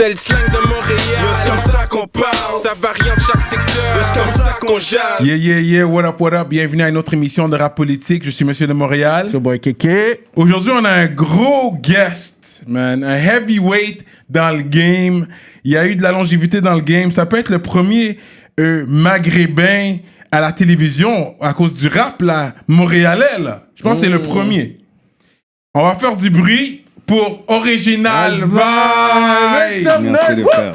C'est le slang de Montréal. C'est comme ça qu'on parle. Ça varie en chaque secteur. C'est comme ça qu'on jase. Yeah, what up? Bienvenue à une autre émission de Rap Politique. Je suis Monsieur de Montréal. C'est boy Kéké. Aujourd'hui, on a un gros guest, man. Un heavyweight dans le game. Il y a eu de la longévité dans le game. Ça peut être le premier maghrébin à la télévision à cause du rap, là, montréalais, là. Je pense que c'est le premier. On va faire du bruit pour Original Vibe. Merci les frères.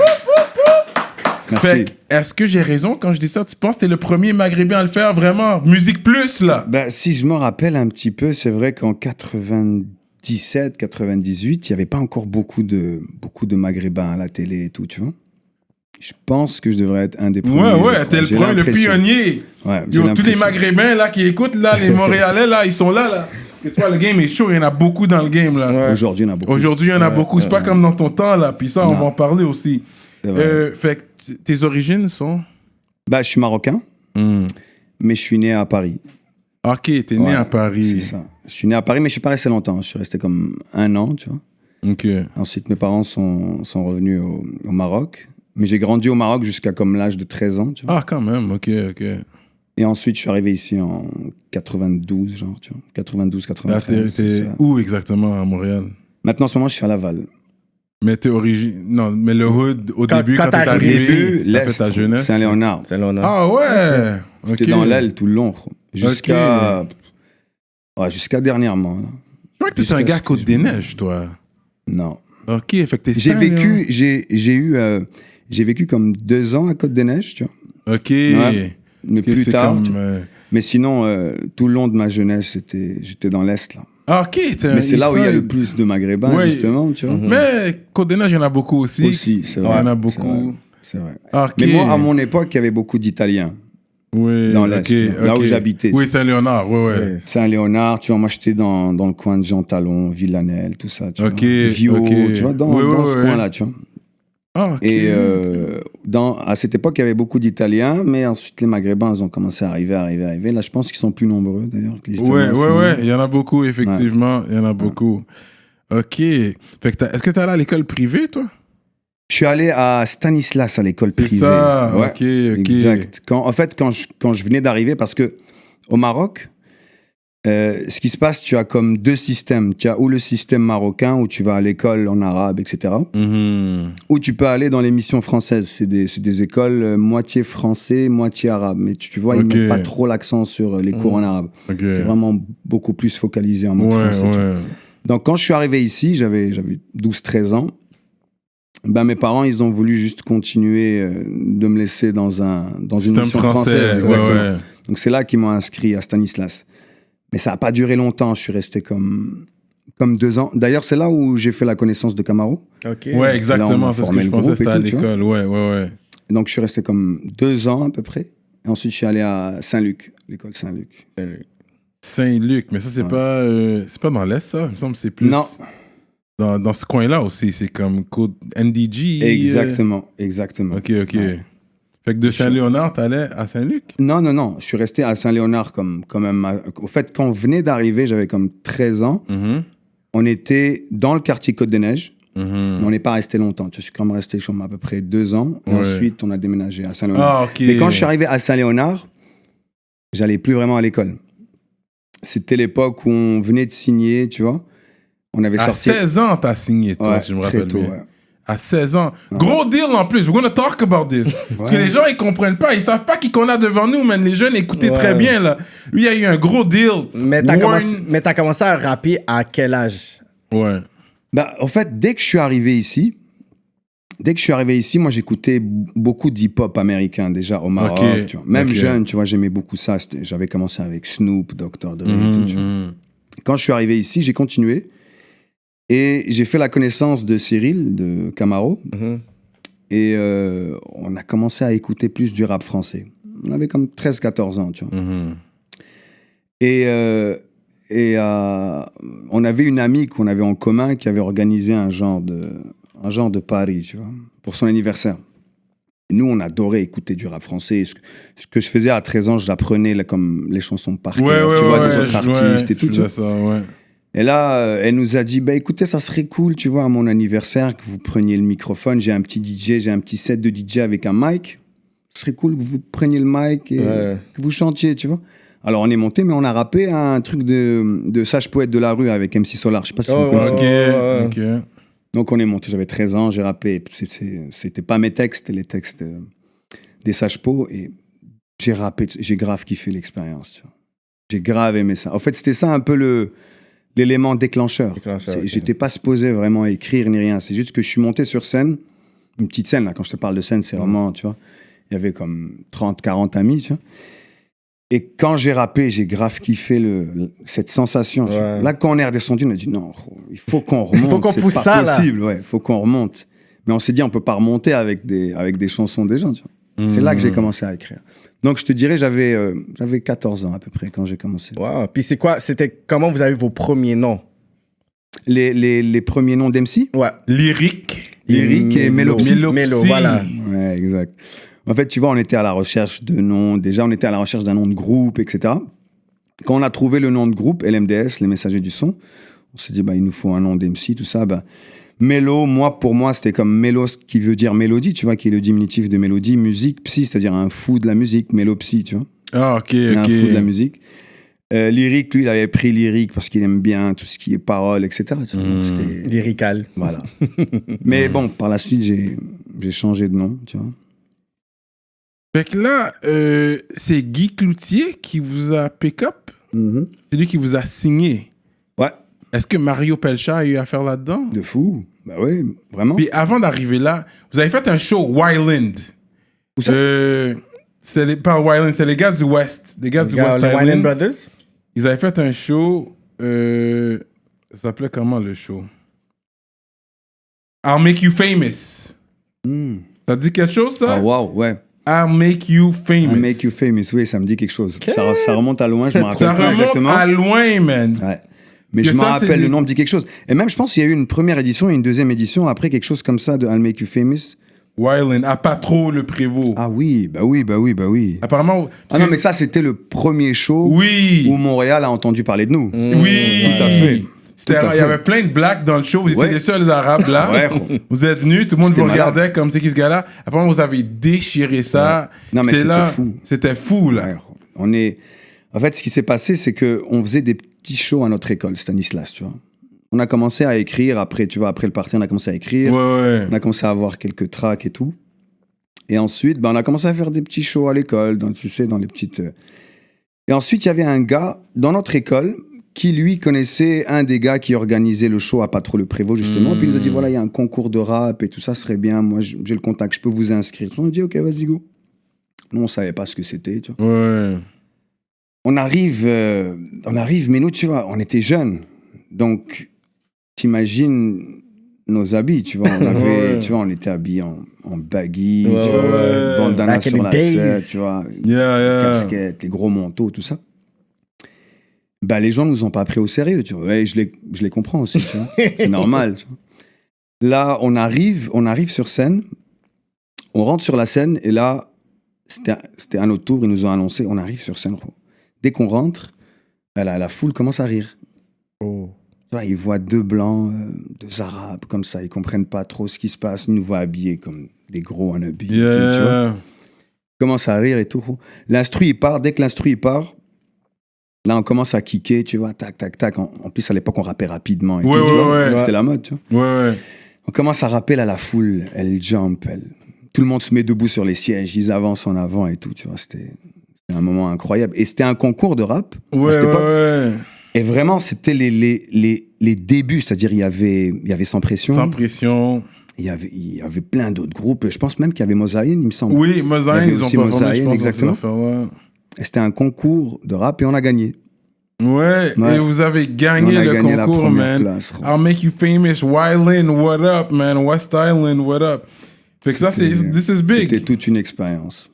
Merci. Fait que, est-ce que j'ai raison quand je dis ça? Tu penses que t'es le premier maghrébin à le faire, vraiment? Musique Plus, là. Ben, si je me rappelle un petit peu, c'est vrai qu'en 97, 98, il n'y avait pas encore beaucoup de maghrébins à la télé et tout, tu vois. Je pense que je devrais être un des premiers. Ouais, t'es le premier, le pionnier. Ouais, Yo, tous les maghrébins, là, qui écoutent, là, les Montréalais, là, ils sont là, là. Et toi, le game est chaud, il y en a beaucoup dans le game, là. Ouais. Aujourd'hui, il y en a beaucoup. Aujourd'hui, il y en a beaucoup. C'est pas comme dans ton temps, là. Puis ça, on va en parler aussi. Fait que tes origines sont? Bah, je suis marocain, mais je suis né à Paris. Ok, t'es né à Paris. C'est ça. Je suis né à Paris, mais je suis pas resté longtemps. Je suis resté comme 1 an, tu vois. Ok. Ensuite, mes parents sont revenus au Maroc. Mais j'ai grandi au Maroc jusqu'à comme l'âge de 13 ans, tu vois. Ah, quand même, ok. Et ensuite, je suis arrivé ici en 92, genre, tu vois. 92, 93. Là, t'es où exactement à Montréal? Maintenant, en ce moment, je suis à Laval. Mais t'es Non, mais le hood, au début, quand t'es arrivé, t'as fait ta jeunesse. Saint-Léonard. Ah ouais! J'étais dans l'aile tout le long, jusqu'à dernièrement. Là. Je crois que t'es un gars Côte-des-Neiges, toi. Non. Ok, fait que t'es j'ai vécu comme 2 ans à Côte-des-Neiges, tu vois. Ok. Ouais, mais plus tard. Comme, mais sinon, tout le long de ma jeunesse, j'étais dans l'Est, là. Ah, ok. Mais c'est là où il y a le plus de Maghrébins, justement, tu vois. Mais Côte-des-Neiges, il y en a beaucoup aussi. C'est vrai. Il y en a beaucoup. C'est vrai. Okay. Mais moi, à mon époque, il y avait beaucoup d'Italiens. Oui, dans l'Est, là où j'habitais. Oui, Saint-Léonard, ouais. Saint-Léonard, tu vois, moi j'étais dans le coin de Jean Talon, Villanelle, tout ça, tu vois. Vieux, tu vois, dans ce coin-là, tu vois. Ah, ok. Et à cette époque, il y avait beaucoup d'Italiens, mais ensuite les Maghrébins, ils ont commencé à arriver. Là, je pense qu'ils sont plus nombreux, d'ailleurs. Ouais, il y en a beaucoup, effectivement, il y en a beaucoup. Ok. Fait que est-ce que t'es allé à l'école privée, toi? Je suis allé à Stanislas, à l'école privée. C'est ça, ouais, ok. Exact. Quand je venais d'arriver, parce que au Maroc, ce qui se passe, tu as comme 2 systèmes. Tu as ou le système marocain, où tu vas à l'école en arabe, etc. Ou tu peux aller dans les missions françaises. C'est des écoles moitié français, moitié arabe. Mais tu vois, ils ne mettent pas trop l'accent sur les cours en arabe. C'est vraiment beaucoup plus focalisé en mode français. Donc, quand je suis arrivé ici, j'avais 12-13 ans. Ben, mes parents, ils ont voulu juste continuer de me laisser dans une mission française. Ouais. Donc, c'est là qu'ils m'ont inscrit à Stanislas. Mais ça n'a pas duré longtemps. Je suis resté comme 2 ans. D'ailleurs, c'est là où j'ai fait la connaissance de Camaro. Ok. Ouais, exactement. C'est ce que je pensais, c'était à l'école. Ouais. Donc, je suis resté comme 2 ans à peu près. Et ensuite, je suis allé à Saint-Luc, l'école Saint-Luc. Saint-Luc, mais ça, c'est pas dans l'Est, ça? Il me semble que c'est plus... Non. Dans ce coin-là aussi, c'est comme code NDG. Exactement. Ok. Ouais. Fait que de Saint-Léonard, t'allais à Saint-Luc? Non. Je suis resté à Saint-Léonard quand même. Au fait, quand on venait d'arriver, j'avais comme 13 ans. On était dans le quartier Côte-des-Neiges. Mais on n'est pas resté longtemps. Je suis quand même resté à peu près 2 ans. Et ensuite, on a déménagé à Saint-Léonard. Ah, ok. Mais quand je suis arrivé à Saint-Léonard, j'allais plus vraiment à l'école. C'était l'époque où on venait de signer, tu vois. On avait sorti... 16 ans, t'as signé, toi, si je me rappelle bien. Ouais. À 16 ans. Gros deal en plus. We're gonna talk about this. Parce que les gens, ils comprennent pas. Ils savent pas qui qu'on a devant nous, man. Les jeunes écoutaient très bien, là. Lui, il a eu un gros deal. Mais t'as commencé à rapper à quel âge? Ouais. Bah, en fait, dès que je suis arrivé ici, moi, j'écoutais beaucoup d'hip-hop américain, déjà, au Maroc. Tu vois. Même jeune, tu vois, j'aimais beaucoup ça. J'avais commencé avec Snoop, Dr. Dre et tout, tu vois. Quand je suis arrivé ici, j'ai continué. Et j'ai fait la connaissance de Cyril, de Camaro. Et on a commencé à écouter plus du rap français. On avait comme 13-14 ans, tu vois. Et on avait une amie qu'on avait en commun qui avait organisé un genre de party, tu vois, pour son anniversaire. Nous, on adorait écouter du rap français. Ce que je faisais à 13 ans, j'apprenais comme les chansons par cœur, tu vois, des autres artistes et tout. Ça, ouais. Et là, elle nous a dit, bah écoutez, ça serait cool, tu vois, à mon anniversaire, que vous preniez le microphone. J'ai un petit DJ, j'ai un petit set de DJ avec un mic. Ce serait cool que vous preniez le mic et que vous chantiez, tu vois. Alors on est monté, mais on a rappé un truc de sage poète de la rue avec MC Solar. Je sais pas si vous connaissez. Ok. Donc on est monté, j'avais 13 ans, j'ai rappé. C'était pas mes textes, c'était les textes des sages pots. Et j'ai rappé, j'ai grave kiffé l'expérience, tu vois. J'ai grave aimé ça. En fait, c'était ça un peu l'élément déclencheur. Okay. J'étais pas supposé vraiment écrire ni rien. C'est juste que je suis monté sur scène, une petite scène, là. Quand je te parle de scène, c'est vraiment, tu vois, il y avait comme 30, 40 amis, tu vois. Et quand j'ai rappé, j'ai grave kiffé cette sensation. Tu vois. Là, quand on est redescendu, on a dit non, il faut qu'on remonte. Il faut qu'on pousse ça, là. C'est pas possible, ouais, il faut qu'on remonte. Mais on s'est dit, on peut pas remonter avec des chansons des gens, tu vois. C'est là que j'ai commencé à écrire. Donc, je te dirais, j'avais 14 ans à peu près quand j'ai commencé. Wow. Puis comment vous avez vos premiers noms? Les premiers noms d'MC? Ouais. Lyrique et Mélopsy. Mélo, voilà. Ouais, exact. En fait, tu vois, on était à la recherche de noms. Déjà, on était à la recherche d'un nom de groupe, etc. Quand on a trouvé le nom de groupe, LMDS, les Messagers du Son, on s'est dit, bah, il nous faut un nom d'MC, tout ça. Bah, Mélo, pour moi, c'était comme Mélos, qui veut dire mélodie, tu vois, qui est le diminutif de mélodie, musique, psy, c'est-à-dire un fou de la musique, Mélopsy, tu vois. Ah, ok. Un fou de la musique. Lyrique, lui, il avait pris lyrique parce qu'il aime bien tout ce qui est paroles, etc. Tu vois, c'était Lyrical. Voilà. Mais bon, par la suite, j'ai changé de nom, tu vois. Fait que là, c'est Guy Cloutier qui vous a pick-up. C'est lui qui vous a signé. Ouais. Est-ce que Mario Pelcha a eu affaire là-dedans? De fou. Bah oui, vraiment. Puis avant d'arriver là, vous avez fait un show Wildland. Où ça? Pas Wildland, c'est les gars du West. Les gars du West Les Island. Wildland Brothers? Ils avaient fait un show. Ça s'appelait comment le show? I'll Make You Famous. Ça te dit quelque chose, ça? Ah, waouh, ouais. I'll Make You Famous. I'll Make You Famous, oui, ça me dit quelque chose. Ça remonte à loin, je me rappelle Ça pas exactement. remonte à loin, man. Ouais. Mais je me rappelle, le nom me dit quelque chose. Et même, je pense qu'il y a eu une première édition et une deuxième édition après, quelque chose comme ça de I'll Make You Famous. Wildland, à Patro le Prévost. Ah oui, bah oui. Apparemment. Ah non, mais ça, c'était le premier show où Montréal a entendu parler de nous. Oui. Tout à fait. Il y avait plein de blacks dans le show. Vous étiez les seuls arabes là. Ouais. Vous êtes venus, tout le monde vous regardait comme c'est qui ce gars-là. Après, vous avez déchiré ça. Ouais. Non, mais c'était fou. C'était fou, là. Ouais. En fait, ce qui s'est passé, c'est qu'on faisait des petits shows à notre école, Stanislas, tu vois. On a commencé à écrire après, tu vois, après le party, on a commencé à écrire. Ouais. On a commencé à avoir quelques tracks et tout. Et ensuite, on a commencé à faire des petits shows à l'école, tu sais, dans les petites... Et ensuite, il y avait un gars dans notre école qui, lui, connaissait un des gars qui organisait le show à Patro le Prévost, justement. Et puis, il nous a dit, voilà, il y a un concours de rap et tout ça, serait bien. Moi, j'ai le contact, je peux vous inscrire. On a dit, OK, vas-y, go. Nous, on savait pas ce que c'était, tu vois. Ouais. On arrive, mais nous, tu vois, on était jeunes. Donc, t'imagines nos habits, tu vois. Tu vois, on était habillés en baggy, tu vois, bandana sur la tête, tu vois, casquette, les gros manteaux, tout ça. Bah, les gens nous ont pas pris au sérieux, tu vois. Et je les comprends aussi, tu vois. C'est normal, tu vois. Là, on arrive sur scène, on rentre sur la scène, et là, c'était à notre tour, ils nous ont annoncé, on arrive sur scène. Dès qu'on rentre, la foule commence à rire. Oh. Ils voient deux blancs, deux arabes, comme ça, ils comprennent pas trop ce qui se passe, ils nous voient habillés comme des gros habillés, tu vois. Ils commencent à rire et tout. L'instru, il part, dès que l'instru, il part, là, on commence à kicker, tu vois, tac, tac, tac. En plus, à l'époque, on rappait rapidement et tout, tu vois. C'était la mode, tu vois. On commence à rapper, là, la foule, elle jump, tout le monde se met debout sur les sièges, ils avancent en avant et tout, tu vois. C'était un moment incroyable. Et c'était un concours de rap à cette époque. Et vraiment, c'était les débuts, c'est-à-dire il y avait Sans Pression. Sans Pression. Il y avait plein d'autres groupes. Je pense même qu'il y avait Mosaïen, il me semble. Oui, Mosaïen, ils ont performé, je pense, exactement. dans cette affaire-là. Et c'était un concours de rap et on a gagné. Ouais, et vous avez gagné le concours, man. Place, I'll Make You Famous, Wildland, what up, man? West Island, what up? Fait que ça, this is big. C'était toute une expérience.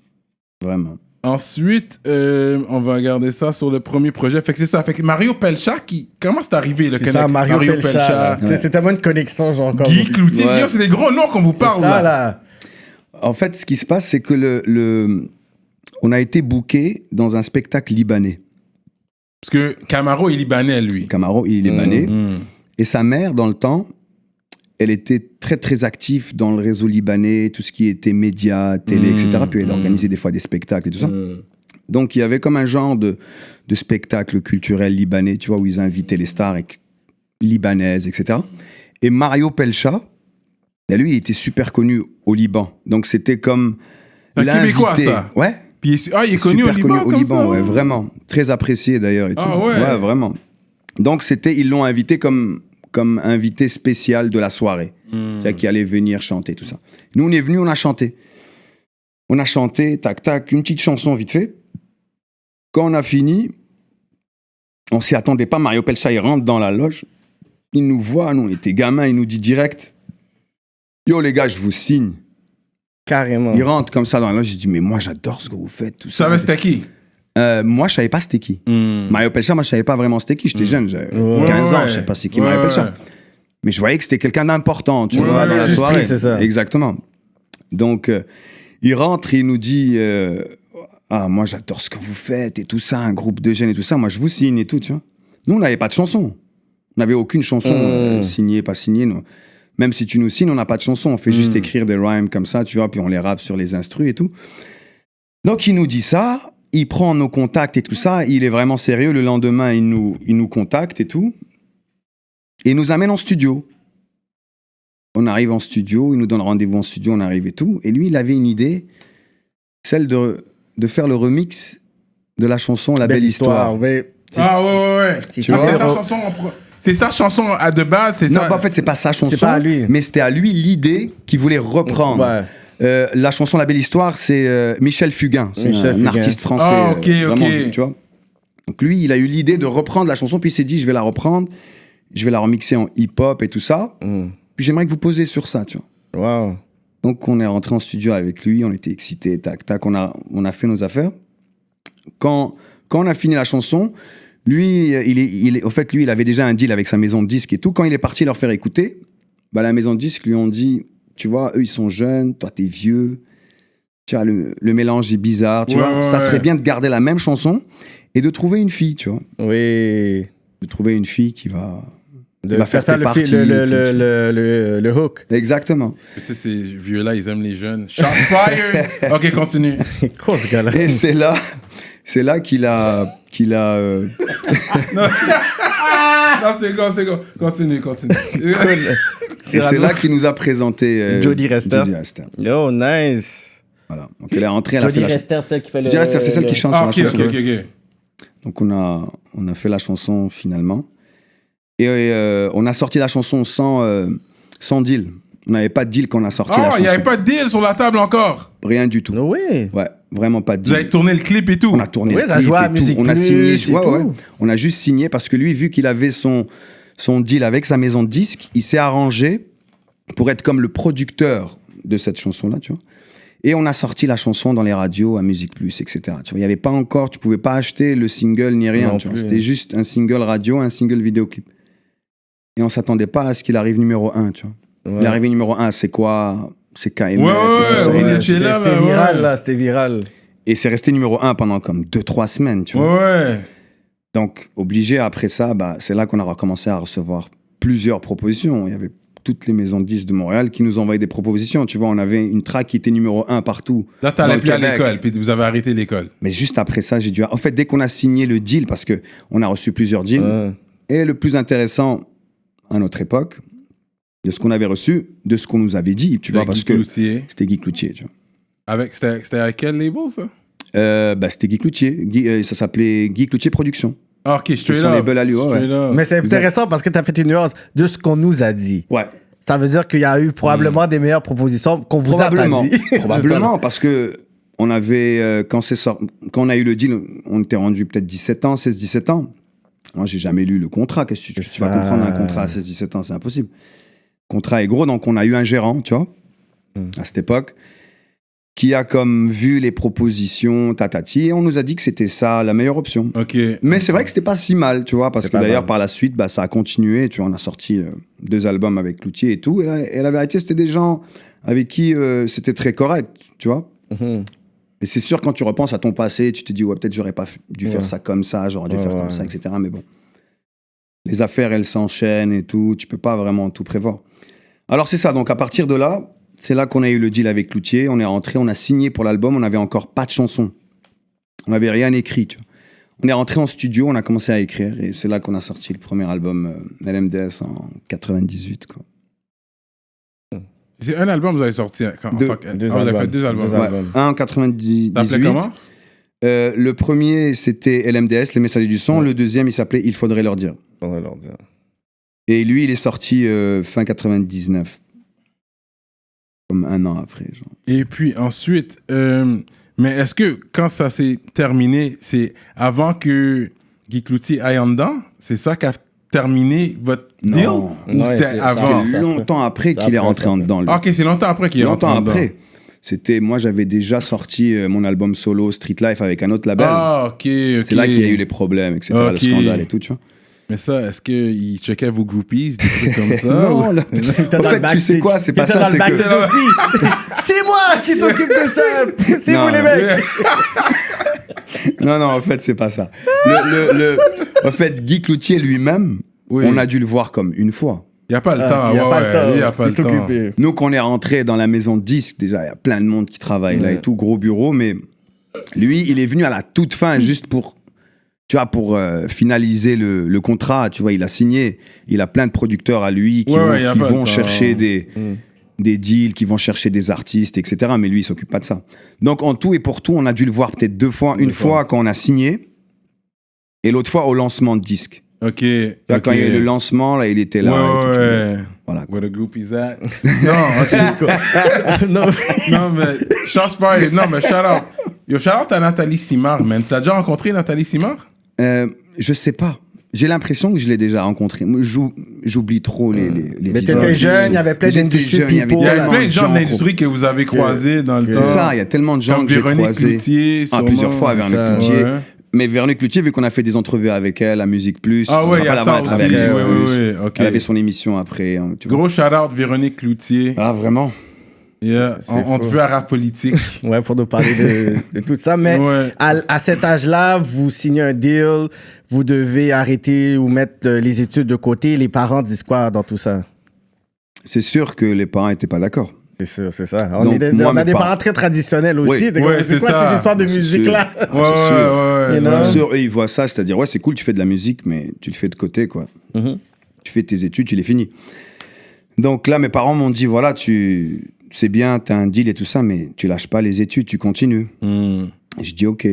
Vraiment. Ensuite, on va regarder ça sur le premier projet. Fait que c'est ça. Fait que Mario Pelcha, comment c'est arrivé le connect? C'est ça, Mario Pelcha. C'est tellement une connexion, genre. Guy Cloutier, c'est des gros noms qu'on vous parle ça, là. En fait, ce qui se passe, c'est que on a été booké dans un spectacle libanais. Parce que Camaro est libanais, lui. Camaro, il est libanais. Et sa mère, dans le temps, elle était très, très active dans le réseau libanais, tout ce qui était médias, télé, etc. Puis elle organisait des fois des spectacles et tout ça. Donc, il y avait comme un genre de spectacle culturel libanais, tu vois, où ils invitaient les stars libanaises, etc. Et Mario Pelcha, ben lui, il était super connu au Liban. Donc, c'était comme un Québécois, ça. Ouais. Puis il est connu au Liban, comme ça, ouais, vraiment. Très apprécié, d'ailleurs. Et tout. Ah ouais. Ouais, vraiment. Donc, ils l'ont invité comme invité spécial de la soirée. C'est-à-dire qui allait venir chanter, tout ça. Nous, on est venus, on a chanté. On a chanté, tac, tac, une petite chanson vite fait. Quand on a fini, on s'y attendait pas. Mario Pelcha, il rentre dans la loge. Il nous voit, nous, on était gamins, il nous dit direct, « Yo, les gars, je vous signe. » Carrément. Il rentre comme ça dans la loge. Je dis, mais moi, j'adore ce que vous faites, tout ça. Tu savais c'était qui? Moi, je savais pas c'était qui. Mario Pelcha, moi, je savais pas vraiment c'était qui. J'étais jeune, j'avais 15 ans, je savais pas c'est qui Mario Pelcha. Mais je voyais que c'était quelqu'un d'important, tu vois, dans la soirée. C'est ça. Exactement. Donc, il rentre, il nous dit, ah, moi, j'adore ce que vous faites et tout ça, un groupe de jeunes et tout ça. Moi, je vous signe et tout, tu vois. Nous, on n'avait pas de chanson. On n'avait aucune chanson signée, pas signée. Nous. Même si tu nous signes, on n'a pas de chanson. On fait juste écrire des rhymes comme ça, tu vois, puis on les rappe sur les instrus et tout. Donc, il nous dit ça. Il prend nos contacts et tout ça. Il est vraiment sérieux. Le lendemain, il nous contacte et tout. Et il nous amène en studio. On arrive en studio. Il nous donne rendez-vous en studio. On arrive et tout. Et lui, il avait une idée, celle de faire le remix de la chanson La Belle Histoire. Ah ouais. Tu vois, c'est sa chanson à de base, c'est ça. Non, bah, en fait, c'est pas sa chanson. C'est pas à lui. Mais c'était à lui l'idée qu'il voulait reprendre. Ouais. La chanson La Belle Histoire, c'est Michel Fugain. C'est un artiste français. Ah, ok. Vraiment, tu vois. Donc lui, il a eu l'idée de reprendre la chanson, puis il s'est dit, je vais la reprendre, je vais la remixer en hip-hop et tout ça. Puis j'aimerais que vous posiez sur ça, tu vois. Wow. Donc on est rentré en studio avec lui, on était excités, tac, tac, on a fait nos affaires. Quand on a fini la chanson, lui, au fait, lui, il avait déjà un deal avec sa maison de disques et tout. Quand il est parti leur faire écouter, bah, la maison de disques lui ont dit, tu vois, eux, ils sont jeunes, toi, t'es vieux. Tu vois, le mélange est bizarre, tu vois. Ça serait bien de garder la même chanson et de trouver une fille, tu vois. Oui. De trouver une fille qui va faire le partie. le hook. Exactement. Tu sais, ces vieux-là, ils aiment les jeunes. Shots fired! Ok, continue. Quoi, ce gars-là? Et c'est là qu'il a Non, c'est bon. Continue. Et c'est là qu'il nous a présenté Jody Rester. Yo, nice. Voilà. Donc elle est rentrée, elle a fait Jody la Rester, celle qui fait le... Jody Rester, c'est celle qui chante sur la chanson. Ok. Donc on a fait la chanson finalement. Et on a sorti la chanson sans deal. On n'avait pas de deal quand on a sorti la chanson. Oh, il n'y avait pas de deal sur la table encore? Rien du tout. Oui. Ouais, vraiment pas de deal. Vous avez tourné le clip et tout? On a tourné le clip ça jouait à Musique on a Plus signé. et tout. On a juste signé parce que lui, vu qu'il avait son deal avec sa maison de disques, il s'est arrangé pour être comme le producteur de cette chanson-là, tu vois. Et on a sorti la chanson dans les radios, à Musique Plus, etc. Tu vois, il n'y avait pas encore, tu pouvais pas acheter le single ni rien. Tu vois. C'était juste un single radio, un single vidéoclip. Et on s'attendait pas à ce qu'il arrive numéro 1, tu vois. Ouais. Il est arrivé numéro 1, c'est quoi? C'est KMF. C'était viral. Et c'est resté numéro 1 pendant comme 2-3 semaines, tu vois. Ouais. Donc, obligé, après ça, bah, c'est là qu'on a recommencé à recevoir plusieurs propositions. Il y avait toutes les maisons de disques de Montréal qui nous envoyaient des propositions. Tu vois, on avait une track qui était numéro 1 partout. Là, t'allais plus à l'école, puis vous avez arrêté l'école. Mais juste après ça, j'ai dû... En fait, dès qu'on a signé le deal, parce qu'on a reçu plusieurs deals, et le plus intéressant à notre époque, de ce qu'on avait reçu, de ce qu'on nous avait dit, tu vois, parce que c'était Guy Cloutier, tu vois. C'était avec quel label, ça? C'était Guy Cloutier. Ça s'appelait Guy Cloutier Productions. Ah, ok, straight up. Mais c'est intéressant parce que tu as fait une nuance de ce qu'on nous a dit. Ouais. Ça veut dire qu'il y a eu probablement des meilleures propositions qu'on vous a pas dit. Probablement, parce que on avait, quand on a eu le deal, on était rendu peut-être 16-17 ans. Moi, j'ai jamais lu le contrat. Qu'est-ce que tu vas comprendre un contrat à 16-17 ans? C'est impossible. Le contrat est gros, donc on a eu un gérant, tu vois, à cette époque, qui a comme vu les propositions, tatati, et on nous a dit que c'était ça la meilleure option. Ok. Mais c'est vrai que c'était pas si mal, tu vois, parce que d'ailleurs, par la suite, bah, ça a continué, tu vois, on a sorti 2 albums avec Cloutier et tout, et la vérité, c'était des gens avec qui c'était très correct, tu vois. Mais c'est sûr, quand tu repenses à ton passé, tu te dis, ouais, peut-être j'aurais pas dû faire ça comme ça, j'aurais dû faire comme ça, etc. Mais bon, les affaires, elles s'enchaînent et tout, tu peux pas vraiment tout prévoir. Alors c'est ça, donc à partir de là, c'est là qu'on a eu le deal avec Cloutier, on est rentré, on a signé pour l'album, on n'avait encore pas de chanson. On n'avait rien écrit, tu vois. On est rentré en studio, on a commencé à écrire, et c'est là qu'on a sorti le premier album LMDS en 98, quoi. C'est un album que vous avez sorti Deux vous avez fait 2 albums. Ouais, un en 98. Ça s'appelait comment? Le premier, c'était LMDS, Les Messagers du Son. Le deuxième, il s'appelait Il faudrait leur dire. Et lui, il est sorti fin 99. Comme un an après. Genre. Et puis ensuite, mais est-ce que quand ça s'est terminé, c'est avant que Guy Cloutier aille en dedans? C'est ça qui a terminé votre deal? Non. Ou c'était avant? C'était longtemps après qu'il est rentré en dedans. Lui. Ok, c'est longtemps après qu'il est rentré en dedans. Longtemps après. C'était, moi, j'avais déjà sorti mon album solo Street Life avec un autre label. Ah, ok. C'est là qu'il y a eu les problèmes, etc. Le scandale et tout, tu vois. Mais ça, est-ce qu'il checkait vos groupies, des trucs comme ça? Non, en fait, tu sais quoi, c'est pas ça, c'est que... C'est moi qui s'occupe de ça. C'est vous les mecs. Non, en fait, c'est pas ça. En fait, Guy Cloutier lui-même, on a dû le voir comme une fois. Il n'y a pas le temps. Il n'y a pas le temps. Nous, quand on est rentré dans la maison de disques, déjà, il y a plein de monde qui travaille là et tout, gros bureau, mais lui, il est venu à la toute fin juste pour... Tu vois, pour finaliser le contrat, tu vois, il a signé. Il a plein de producteurs à lui qui vont chercher des deals, qui vont chercher des artistes, etc. Mais lui, il s'occupe pas de ça. Donc, en tout et pour tout, on a dû le voir peut-être 2 fois. Une fois quand on a signé et l'autre fois au lancement de disque. Ok. Là, quand il y a eu le lancement, là, il était là. Ouais. Voilà. Where the group is at. Non, ok. non, mais shout out. Yo, shout out à Nathalie Simard, man. Tu l'as déjà rencontré, Nathalie Simard? Je sais pas. J'ai l'impression que je l'ai déjà rencontré. Moi, j'oublie trop les mais t'étais jeune, il y avait plein d'industries. Il y a plein de gens de l'industrie que vous avez croisés dans le temps. C'est ça, il y a tellement de gens comme que j'ai croisés. Véronique Cloutier, plusieurs fois, Véronique Cloutier. Ouais. Mais Véronique Cloutier, vu qu'on a fait des entrevues avec elle à Musique Plus, ah ouais, il y a ça aussi. Elle avait son émission après. Gros shout-out Véronique Cloutier. Ah, vraiment? Yeah. On te veut à rap politique. Ouais, pour nous parler de tout ça. Mais à cet âge-là, vous signez un deal, vous devez arrêter ou mettre les études de côté. Les parents disent quoi dans tout ça? C'est sûr que les parents n'étaient pas d'accord. C'est sûr, c'est ça. On a des parents très traditionnels aussi. C'est quoi cette histoire de musique-là? Bien sûr, ils voient ça, c'est-à-dire, ouais, c'est cool, tu fais de la musique, mais tu le fais de côté, quoi. Tu fais tes études, tu les finis. Donc là, mes parents m'ont dit, voilà, c'est bien, t'as un deal et tout ça, mais tu lâches pas les études, tu continues. Je dis, ok.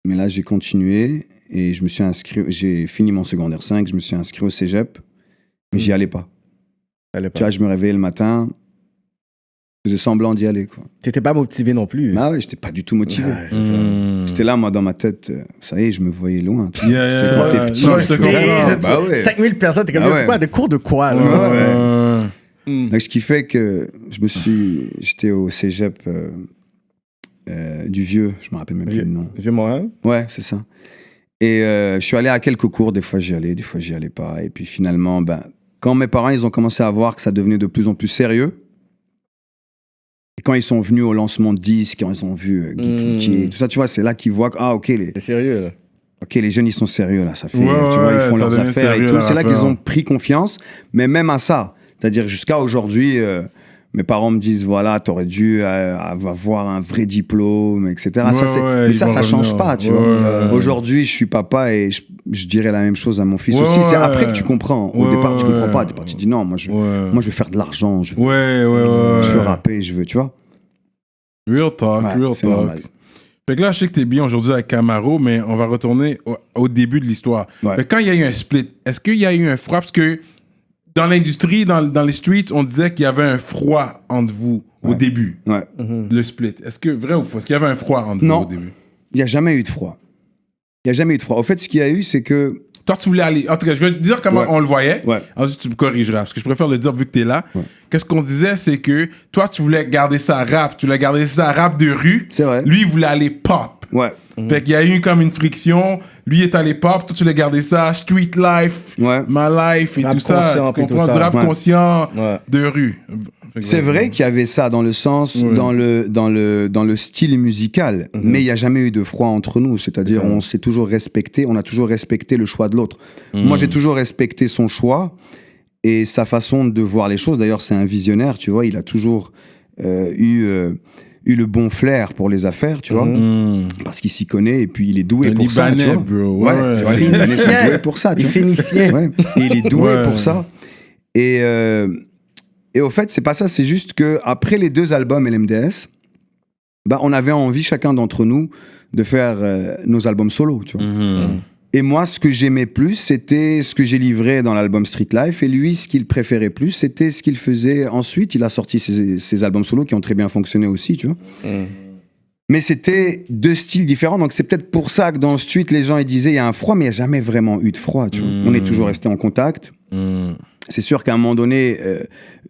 Mais là, j'ai continué et je me suis inscrit, j'ai fini mon secondaire 5, je me suis inscrit au cégep, mais j'y allais pas. Tu vois, je me réveillais le matin, je faisais semblant d'y aller, quoi. T'étais pas motivé non plus. Ah ouais, j'étais pas du tout motivé. J'étais là, moi, dans ma tête, ça y est, je me voyais loin. C'est quand t'es petit. 5000 personnes, t'es comme, c'est quoi, des cours de quoi, là? Donc, ce qui fait que j'étais au cégep du Vieux, je me rappelle même plus le nom. Vieux-Montréal? Ouais, c'est ça. Et je suis allé à quelques cours, des fois j'y allais, des fois j'y allais pas. Et puis finalement, quand mes parents, ils ont commencé à voir que ça devenait de plus en plus sérieux, et quand ils sont venus au lancement de disques, quand ils ont vu Guy Cloutier, tout ça, tu vois, c'est là qu'ils voient que, ah, ok, c'est sérieux, là. Ok, les jeunes, ils sont sérieux, là, ça fait, tu vois, ils font leurs affaires et tout. C'est là qu'ils ont pris confiance, mais même à ça, c'est-à-dire jusqu'à aujourd'hui, mes parents me disent, voilà, t'aurais dû avoir un vrai diplôme, etc. Mais ça change pas, tu vois. Aujourd'hui, je suis papa et je dirais la même chose à mon fils aussi. C'est après que tu comprends. Au départ, tu comprends pas. Tu dis, non, moi, je veux faire de l'argent. Je veux rapper, tu vois. Real talk. Normal. Fait que là, je sais que t'es bien aujourd'hui avec Camaro, mais on va retourner au début de l'histoire. Fait que quand il y a eu un split, est-ce qu'il y a eu un froid? Parce que dans l'industrie, dans les streets, on disait qu'il y avait un froid entre vous au début. Ouais. Le split. Est-ce que vrai ou faux? Est-ce qu'il y avait un froid entre vous au début? Il n'y a jamais eu de froid. Au fait, ce qu'il y a eu, c'est que... Toi, tu voulais aller... En tout cas, je vais te dire comment on le voyait. Ensuite, tu me corrigeras. Parce que je préfère le dire vu que tu es là. Qu'est-ce qu'on disait, c'est que toi, tu voulais garder ça rap. Tu voulais garder ça rap de rue. C'est vrai. Lui, il voulait aller pop. Ouais. Fait qu'il y a eu comme une friction. Lui est allé pop. Toi, tu voulais garder ça street life, my life et rap tout ça. Tu comprends? Du rap conscient de rue. C'est vrai qu'il y avait ça dans le sens, dans le style musical, mais il n'y a jamais eu de froid entre nous. C'est-à-dire, on s'est toujours respecté, on a toujours respecté le choix de l'autre. Moi, j'ai toujours respecté son choix et sa façon de voir les choses. D'ailleurs, c'est un visionnaire, tu vois. Il a toujours eu le bon flair pour les affaires, tu vois, parce qu'il s'y connaît et puis il est doué pour ça, tu vois. Bro. Tu vois, il est doué pour ça, tu vois. Phénicien. Ouais. Et il est doué pour ça. Et au fait, c'est pas ça, c'est juste que après les 2 albums LMDS, on avait envie chacun d'entre nous de faire nos albums solo, tu vois. Et moi, ce que j'aimais plus, c'était ce que j'ai livré dans l'album Street Life. Et lui, ce qu'il préférait plus, c'était ce qu'il faisait ensuite. Il a sorti ses albums solo qui ont très bien fonctionné aussi, tu vois. Mais c'était 2 styles différents. Donc, c'est peut-être pour ça que dans le street, les gens ils disaient il y a un froid, mais il n'y a jamais vraiment eu de froid, tu vois. On est toujours resté en contact. C'est sûr qu'à un moment donné,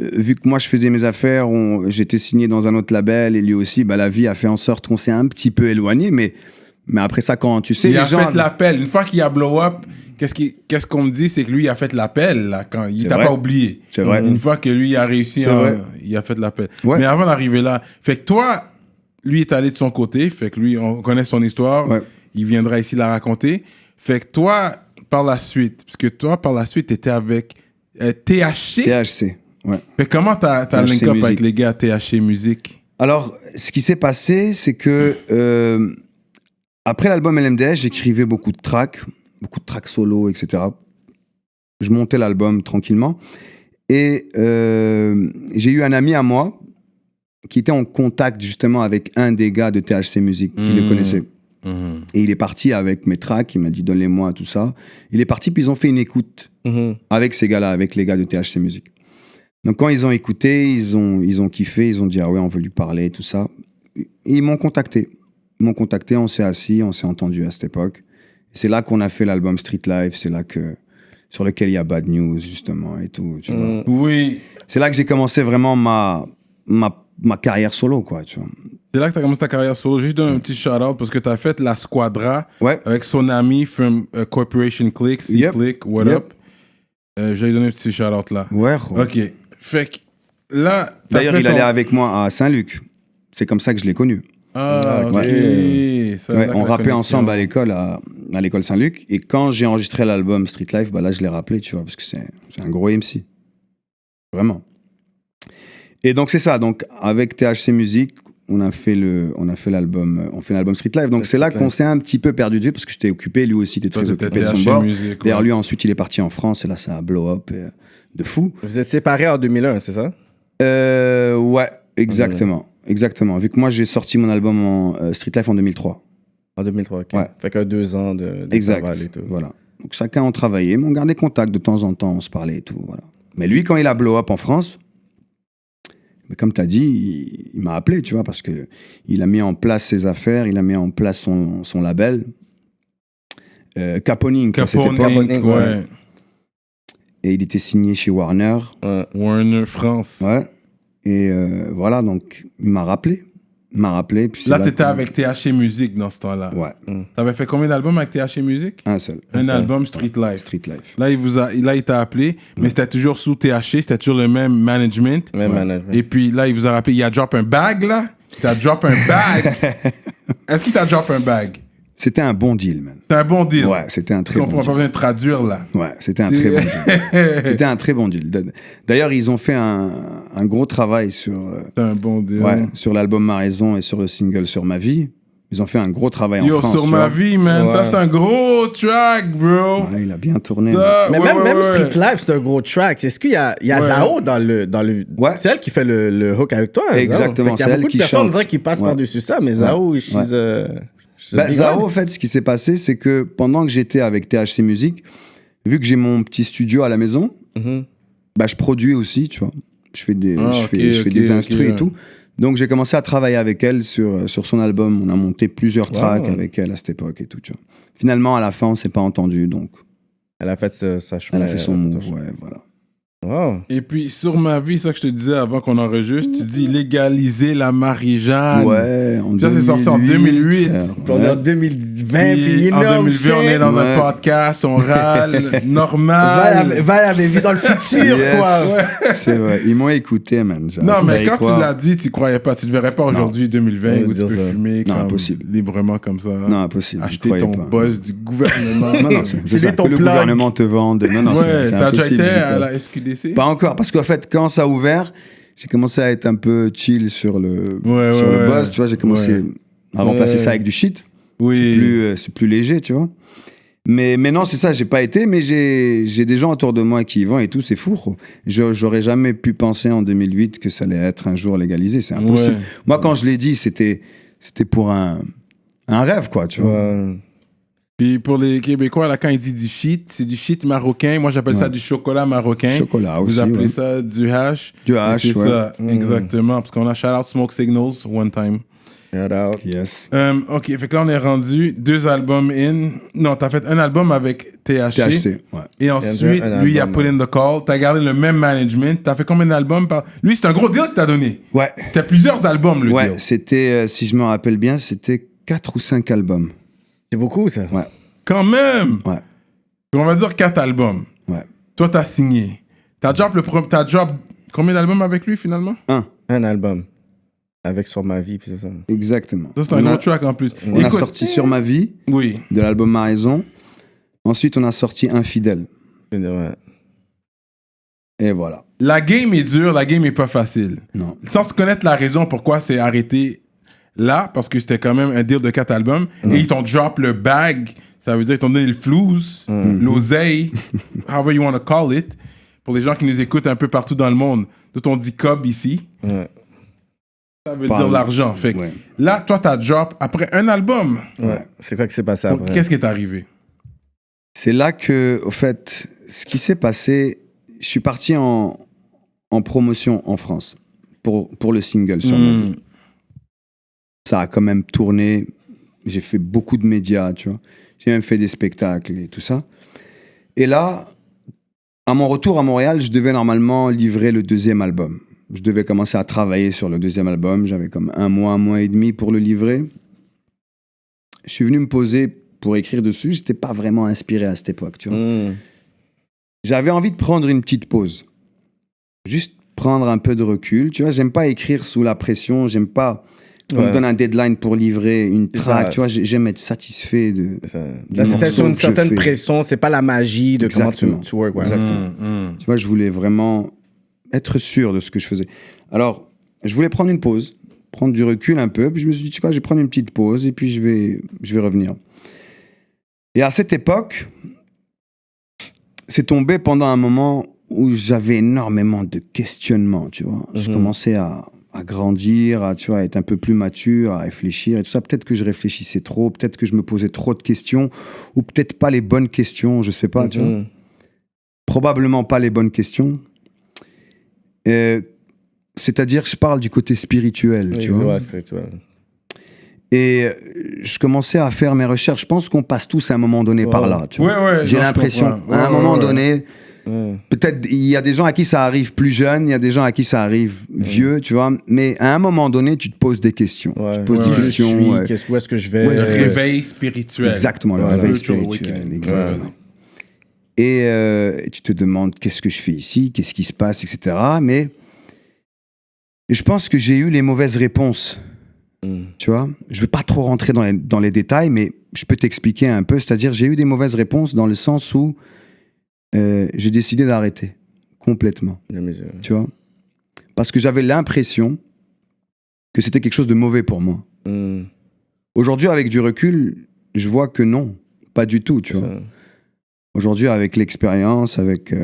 vu que moi, je faisais mes affaires, j'étais signé dans un autre label et lui aussi, la vie a fait en sorte qu'on s'est un petit peu éloigné, mais après ça, quand tu sais, il a fait l'appel. Une fois qu'il a blow up, qu'est-ce qu'on me dit, c'est que lui, il a fait l'appel, là, quand il t'a pas oublié. C'est vrai. Une fois que lui a réussi, il a fait l'appel. Ouais. Mais avant d'arriver là, fait que toi, lui est allé de son côté, fait que lui, on connaît son histoire, il viendra ici la raconter. Fait que toi, par la suite, t'étais avec THC. THC, ouais. Fait comment t'as link up avec les gars THC Musique? Alors, ce qui s'est passé, c'est que après l'album LMDS, j'écrivais beaucoup de tracks solo, etc. Je montais l'album tranquillement. Et j'ai eu un ami à moi qui était en contact justement avec un des gars de THC Music, qui le connaissait. Et il est parti avec mes tracks, il m'a dit donne-les-moi, tout ça. Il est parti, puis ils ont fait une écoute avec ces gars-là, avec les gars de THC Music. Donc quand ils ont écouté, ils ont kiffé, ils ont dit ah ouais, on veut lui parler, tout ça. Et ils m'ont contacté. On s'est assis, on s'est entendu à cette époque. C'est là qu'on a fait l'album Street Life, c'est là sur lequel il y a Bad News, justement, et tout, tu vois. Oui. C'est là que j'ai commencé vraiment ma carrière solo, quoi, tu vois. C'est là que tu as commencé ta carrière solo. Juste donner un petit shout-out parce que tu as fait la Squadra avec son ami from Corporation Click, C-Click, what up. Je vais lui donner un petit shout-out là. Ouais. OK. Fait que là... D'ailleurs, il allait avec moi à Saint-Luc. C'est comme ça que je l'ai connu. Ah, OK. On rappait ensemble à l'école Saint-Luc. Et quand j'ai enregistré l'album Street Life, là, je l'ai rappelé, tu vois, parce que c'est un gros MC. Vraiment. Et donc, c'est ça. Donc, avec THC Music, on fait l'album Street Life. Donc, c'est là qu'on s'est un petit peu perdu de vue, parce que j'étais occupé, lui aussi était très occupé de son bord. D'ailleurs, lui, ensuite, il est parti en France, et là, ça a blow up de fou. Vous êtes séparés en 2001, c'est ça? Ouais, exactement. Exactement. Vu que moi, j'ai sorti mon album Street Life en 2003. En 2003, OK. Ouais. Fait que 2 ans de travail et tout. Voilà. Donc, chacun on travaillait, mais on gardait contact de temps en temps, on se parlait et tout, voilà. Mais lui, quand il a blow up en France, mais comme tu as dit, il m'a appelé, tu vois, parce que il a mis en place ses affaires, il a mis en place son label. Caponing, ouais. Et il était signé chez Warner. Warner France. Ouais. Et voilà, donc il m'a rappelé. Puis là, t'étais avec THC Music dans ce temps-là. Ouais. T'avais fait combien d'albums avec THC Music? Un seul. Un album, Street Life. Street Life. Là, il t'a appelé, mais c'était toujours sous THC, c'était toujours le même management. Et puis là, il vous a rappelé, il a drop un bag, là. Il t'a drop un bag. Est-ce qu'il t'a drop un bag? C'était un bon deal, man. C'était un bon deal. Ouais, c'était un très bon deal. On peut pas bien traduire, là. Ouais, c'était un très bon deal. C'était un très bon deal. D'ailleurs, ils ont fait un gros travail sur... C'était un bon deal. Ouais, sur l'album Ma Raison et sur le single Sur Ma Vie. Ils ont fait un gros travail en France. Sur Ma Vie, man. Ouais. Ça, c'est un gros track, bro. Ouais, il a bien tourné. Mais même Street Life, c'est un gros track. Est-ce qu'il y a Zao dans le... Ouais. C'est elle qui fait le hook avec toi. Exactement, c'est elle qui chante. Il y a beaucoup de personnes, on dirait, qui passent par-dessus ça, mais Zao, Zao, en fait, ce qui s'est passé, c'est que pendant que j'étais avec THC Music, vu que j'ai mon petit studio à la maison, je produis aussi, tu vois. Je fais des instrus et tout. Donc, j'ai commencé à travailler avec elle sur son album. On a monté plusieurs tracks avec elle à cette époque et tout, tu vois. Finalement, à la fin, on s'est pas entendu, donc... Elle a fait sa choix. Elle a fait son move, ouais, voilà. Wow. Et puis, sur ma vie, ça que je te disais avant qu'on enregistre, tu dis légaliser la Marie-Jeanne. Ouais, en Ça, c'est sorti en 2008. On est en 2020, puis Puis, en 2020, on est dans un Ouais. podcast, on râle, normal. Val avait vu dans le futur, Yes. quoi. C'est vrai, ils m'ont écouté, man. Non, mais quand quoi tu l'as dit, tu croyais pas. Tu ne verrais pas aujourd'hui, 2020, Ouais, où tu dire peux ça. fumer Non, comme impossible. librement comme ça. Non, impossible. Acheter Je ton croyais pas. buzz du gouvernement. Non, non, c'est ça, ton que le plug. gouvernement te vende. Non, non, Ouais, c'est t'as déjà impossible, été je dis à pas. la SQDC? Pas encore, parce qu'en fait, quand ça a ouvert, j'ai commencé à être un peu chill sur le buzz, tu vois, j'ai commencé à remplacer ça avec du shit. Oui. C'est plus léger, tu vois. Mais non, c'est ça, j'ai pas été, mais j'ai des gens autour de moi qui y vont et tout, c'est fou. Gros. J'aurais jamais pu penser en 2008 que ça allait être un jour légalisé, c'est impossible. Ouais. Moi, quand je l'ai dit, c'était pour un rêve, quoi, tu vois. Ouais. Puis pour les Québécois, là, quand ils disent du shit, c'est du shit marocain. Moi, j'appelle ça du chocolat marocain. Chocolat Vous aussi, appelez ouais. ça du hash. Du Et hash, c'est ouais. ça, exactement. Parce qu'on a shout out Smoke Signals one time. Shout out. Yes. Ok, fait que là, on est rendu 2 albums in. Non, t'as fait un album avec THC. THC, ouais. Et ensuite, un lui, il a album, put in the call. T'as gardé le même management. T'as fait combien d'albums par... Lui, c'est un gros deal que t'as donné. Ouais. T'as plusieurs albums, le Ouais, deal. c'était, si je me rappelle bien, c'était 4 ou 5 albums. C'est beaucoup, ça. Ouais, Quand même. ouais, On va dire 4 albums. ouais. Toi, t'as signé. T'as drop combien d'albums avec lui, finalement? Un album. Avec Sur ma vie, puis tout ça. Exactement. Ça, c'est un gros track en plus. On a sorti Sur ma vie, Oui. de l'album Ma raison. Ensuite, on a sorti Infidèle. Ouais. Et voilà. La game est dure, la game est pas facile. Non. Sans connaître la raison pourquoi c'est arrêté là, parce que c'était quand même un deal de 4 albums, et ils t'ont drop le bag, ça veut dire qu'ils t'ont donné le flouze, l'oseille, however you want to call it, pour les gens qui nous écoutent un peu partout dans le monde. Nous, on dit cob ici. Ouais. Ça veut dire l'argent. Fait que Ouais. là, toi, t'as drop après un album. Ouais. C'est quoi qui s'est passé après? Qu'est-ce qui est arrivé? C'est là que, au fait, ce qui s'est passé, je suis parti en promotion en France pour le single Sur ma vie. Ça a quand même tourné. J'ai fait beaucoup de médias, tu vois. J'ai même fait des spectacles et tout ça. Et là, à mon retour à Montréal, je devais normalement livrer le 2e album. Je devais commencer à travailler sur le 2e album. J'avais comme un mois et demi pour le livrer. Je suis venu me poser pour écrire dessus. J'étais pas vraiment inspiré à cette époque, tu vois. J'avais envie de prendre une petite pause. Juste prendre un peu de recul. Tu vois, j'aime pas écrire sous la pression. J'aime pas qu'on me donne un deadline pour livrer une track. Tu vois, j'aime être satisfait de. Là, c'était sur une morceau que je certaine fais. pression. C'est pas la magie de Exactement. comment tu work. Ouais. Exactement. Tu vois, je voulais vraiment être sûr de ce que je faisais. Alors, je voulais prendre une pause, prendre du recul un peu. Puis je me suis dit, tu sais quoi, je vais prendre une petite pause et puis je vais revenir. Et à cette époque, c'est tombé pendant un moment où j'avais énormément de questionnements, tu vois. Je commençais à grandir, à être un peu plus mature, à réfléchir et tout ça. Peut-être que je réfléchissais trop, peut-être que je me posais trop de questions, ou peut-être pas les bonnes questions, je sais pas, tu vois. Probablement pas les bonnes questions. C'est-à-dire, je parle du côté spirituel, tu vois. Ouais, spirituel. Et je commençais à faire mes recherches. Je pense qu'on passe tous à un moment donné par là, tu vois. Ouais, J'ai non, je l'impression, comprends. à un moment Ouais. donné, peut-être il y a des gens à qui ça arrive plus jeune, il y a des gens à qui ça arrive vieux, tu vois. Mais à un moment donné, tu te poses des questions. Ouais. Tu te poses Qui des je questions. suis, ouais. où est-ce que je vais? Le réveil spirituel. Exactement, le Voilà. réveil Spiritual spirituel. awakening. Exactement. Et tu te demandes qu'est-ce que je fais ici, qu'est-ce qui se passe, etc. Mais je pense que j'ai eu les mauvaises réponses. Tu vois, je ne vais pas trop rentrer dans les détails, mais je peux t'expliquer un peu. C'est-à-dire, j'ai eu des mauvaises réponses dans le sens où j'ai décidé d'arrêter complètement. Tu vois, parce que j'avais l'impression que c'était quelque chose de mauvais pour moi. Aujourd'hui, avec du recul, je vois que non, pas du tout. Tu vois. Aujourd'hui, avec l'expérience, avec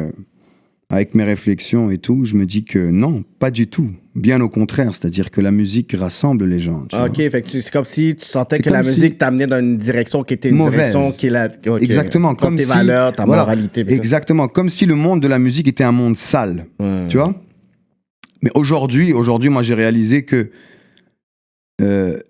mes réflexions et tout, je me dis que non, pas du tout. Bien au contraire, c'est-à-dire que la musique rassemble les gens. Tu vois. Ok, fait que c'est comme si tu sentais C'est que la comme musique t'amenait dans une direction qui était une Mauvaise. direction qui est la. ok. Exactement, Comme tes si- valeurs, ta voilà, moralité. puis ça. Exactement, comme si le monde de la musique était un monde sale. Tu vois. Mais aujourd'hui, moi, j'ai réalisé que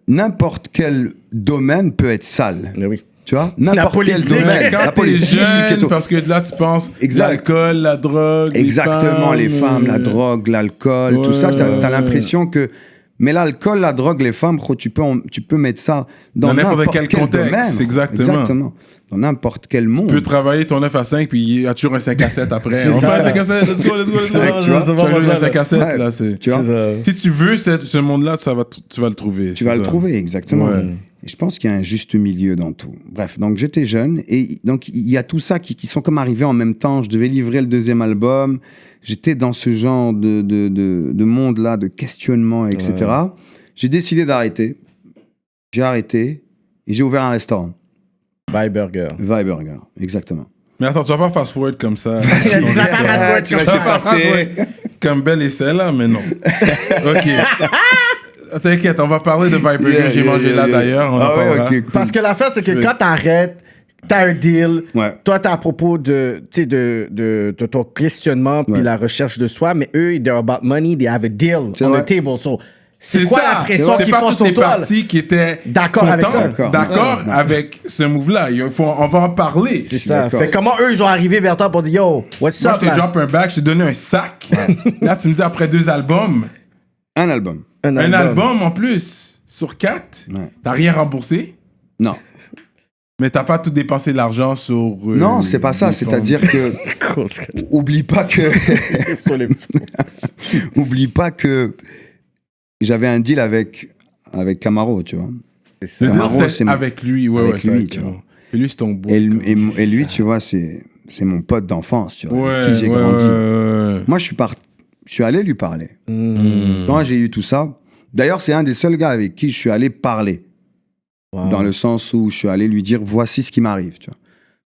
n'importe quel domaine peut être sale. Mais oui. Tu vois, n'importe quel politique. domaine. Quand La t'es politique et jeune, tout. parce que là, tu penses Exact. l'alcool, la drogue, Exactement, les femmes, la drogue, l'alcool, tout ça, t'as l'impression que... Mais l'alcool, la drogue, les femmes, gros, tu peux mettre ça dans n'importe quel contexte, domaine. exactement. Dans n'importe quel monde. Tu peux travailler ton 9 à 5, puis il y a toujours un 5 à 7 après. C'est On fait ça. un 5 à 7, let's go. Exact, tu vois. Chaque jour, il y a un 5 à 7, Ouais. là, c'est... Tu vois, Si tu veux ce monde-là, tu vas le trouver. tu vas le trouver, exactement. Ouais. Et je pense qu'il y a un juste milieu dans tout. Bref, donc j'étais jeune, et donc il y a tout ça qui sont comme arrivés en même temps. Je devais livrer le 2e album. J'étais dans ce genre de monde-là, de questionnement, etc. Ouais. J'ai décidé d'arrêter. J'ai arrêté et j'ai ouvert un restaurant. Vibe Burger. Vibe Burger, exactement. Mais attends, tu vas pas fast-forward comme ça. Tu vas pas fast-forward comme Belle et celle-là, mais non. Ok. T'inquiète, on va parler de Vibe Burger. J'ai mangé là d'ailleurs, on en parlera. Okay, cool. Parce que l'affaire, c'est que quand t'arrêtes, t'as un deal. Ouais. Toi, t'as à propos de ton questionnement puis la recherche de soi, mais eux, they're about money, they have a deal on the table. So, c'est quoi la pression qu'ils font sur toi? C'est pas toutes les parties qui étaient d'accord avec ça. D'accord avec ce move-là. On va en parler. C'est ça. Fait comment eux, ils ont arrivé vers toi pour dire yo, what's Moi, up? je t'ai drop un bac, je t'ai donné un sac. Là, tu me dis après 2 albums. Un album. Un album en plus. Sur 4. Ouais. T'as rien remboursé? Non. Mais t'as pas tout dépensé l'argent sur... non, c'est pas ça. C'est-à-dire que... Oublie pas que... Oublie pas que... J'avais un deal avec Camaro, tu vois. Le Camaro, deal, c'était avec lui. Ouais, avec lui, tu vois. Et lui, c'est ton beau. Et lui, tu vois, c'est mon pote d'enfance, tu vois, avec qui j'ai grandi. Moi, je suis allé lui parler. Quand j'ai eu tout ça... D'ailleurs, c'est un des seuls gars avec qui je suis allé parler. Wow. Dans le sens où je suis allé lui dire, voici ce qui m'arrive, tu vois.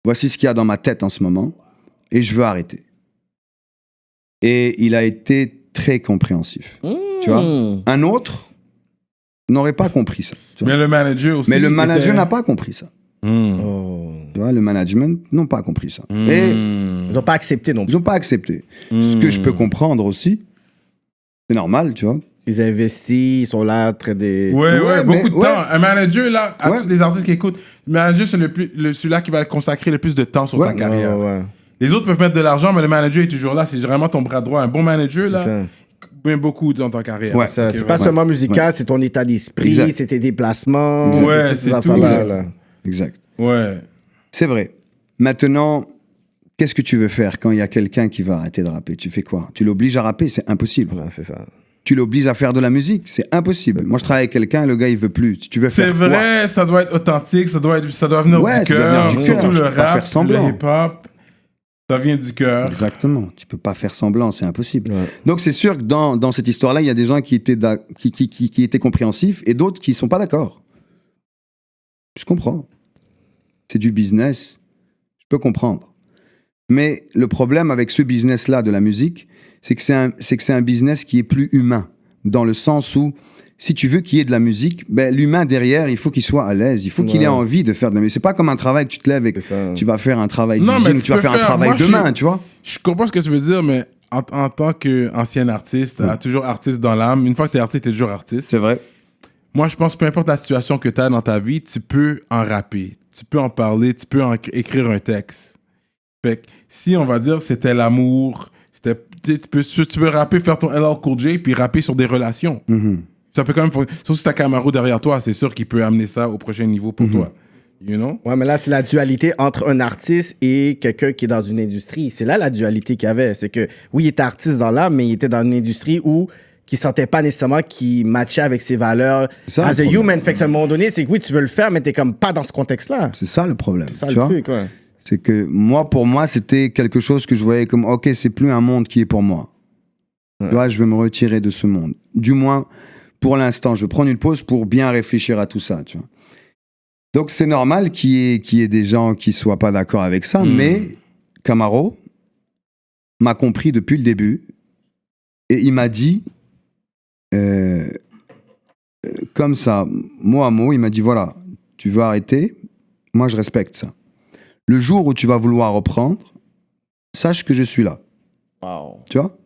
Voici ce qu'il y a dans ma tête en ce moment. Et je veux arrêter. Et il a été très compréhensif. Tu vois, un autre n'aurait pas compris ça. Mais le manager aussi. Mais le manager n'a pas compris ça. Tu vois, le management n'ont pas compris ça. Et ils n'ont pas accepté non plus. Ils n'ont pas accepté. Ce que je peux comprendre aussi, c'est normal, tu vois. Ils investissent, ils sont là, très des... Ouais, beaucoup de temps. Un manager, là, à tous les artistes qui écoutent, le manager, c'est celui-là qui va consacrer le plus de temps sur ta carrière. Les autres peuvent mettre de l'argent, mais le manager est toujours là. C'est vraiment ton bras droit. Un bon manager, là, met beaucoup dans ta carrière. Ouais. C'est pas seulement musical, c'est ton état d'esprit, c'est tes déplacements. Ouais, c'est tout. Exact. Ouais. C'est vrai. Maintenant, qu'est-ce que tu veux faire quand il y a quelqu'un qui va arrêter de rapper? Tu fais quoi? Tu l'obliges à rapper? C'est impossible. Ouais, c'est ça. Tu l'obliges à faire de la musique, c'est impossible. Moi, je travaille avec quelqu'un, le gars, il veut plus. Si tu veux faire quoi? C'est vrai, ça doit être authentique, ça doit venir du cœur. Surtout le rap, le hip-hop, ça vient du cœur. Exactement. Tu peux pas faire semblant, c'est impossible. Ouais. Donc, c'est sûr que dans cette histoire-là, il y a des gens qui étaient compréhensifs et d'autres qui sont pas d'accord. Je comprends. C'est du business. Je peux comprendre. Mais le problème avec ce business-là de la musique, c'est que c'est un business qui est plus humain, dans le sens où, si tu veux qu'il y ait de la musique, ben, l'humain derrière, il faut qu'il soit à l'aise, il faut qu'il ait envie de faire de la musique. C'est pas comme un travail que tu te lèves et que tu vas faire un travail d'usine, tu vas faire un travail de main, tu vois. Je comprends ce que tu veux dire, mais en tant qu'ancien artiste, toujours artiste dans l'âme, une fois que tu es artiste, tu es toujours artiste. C'est vrai. Moi, je pense que peu importe la situation que tu as dans ta vie, tu peux en rapper, tu peux en parler, tu peux écrire un texte. Fait que si on va dire c'était l'amour... Tu peux rapper, faire ton LL Cool J, puis rapper sur des relations. Ça peut quand même... Sauf si t'as Camaro derrière toi, c'est sûr qu'il peut amener ça au prochain niveau pour toi. You know? Ouais, mais là, c'est la dualité entre un artiste et quelqu'un qui est dans une industrie. C'est là la dualité qu'il y avait. C'est que, oui, il était artiste dans l'âme, mais il était dans une industrie où qui sentait pas nécessairement qu'il matchait avec ses valeurs as a human. Fait que à un moment donné, c'est que oui, tu veux le faire, mais t'es comme pas dans ce contexte-là. C'est ça le problème. C'est ça le truc, ouais. C'est que pour moi, c'était quelque chose que je voyais comme, ok, c'est plus un monde qui est pour moi. Tu vois, je vais me retirer de ce monde. Du moins, pour l'instant, je vais prendre une pause pour bien réfléchir à tout ça, tu vois. Donc, c'est normal qu'il y ait des gens qui soient pas d'accord avec ça, mais Camaro m'a compris depuis le début et il m'a dit, comme ça, mot à mot, il m'a dit, voilà, tu veux arrêter, moi je respecte ça. Le jour où tu vas vouloir reprendre, sache que je suis là. Wow. Tu vois?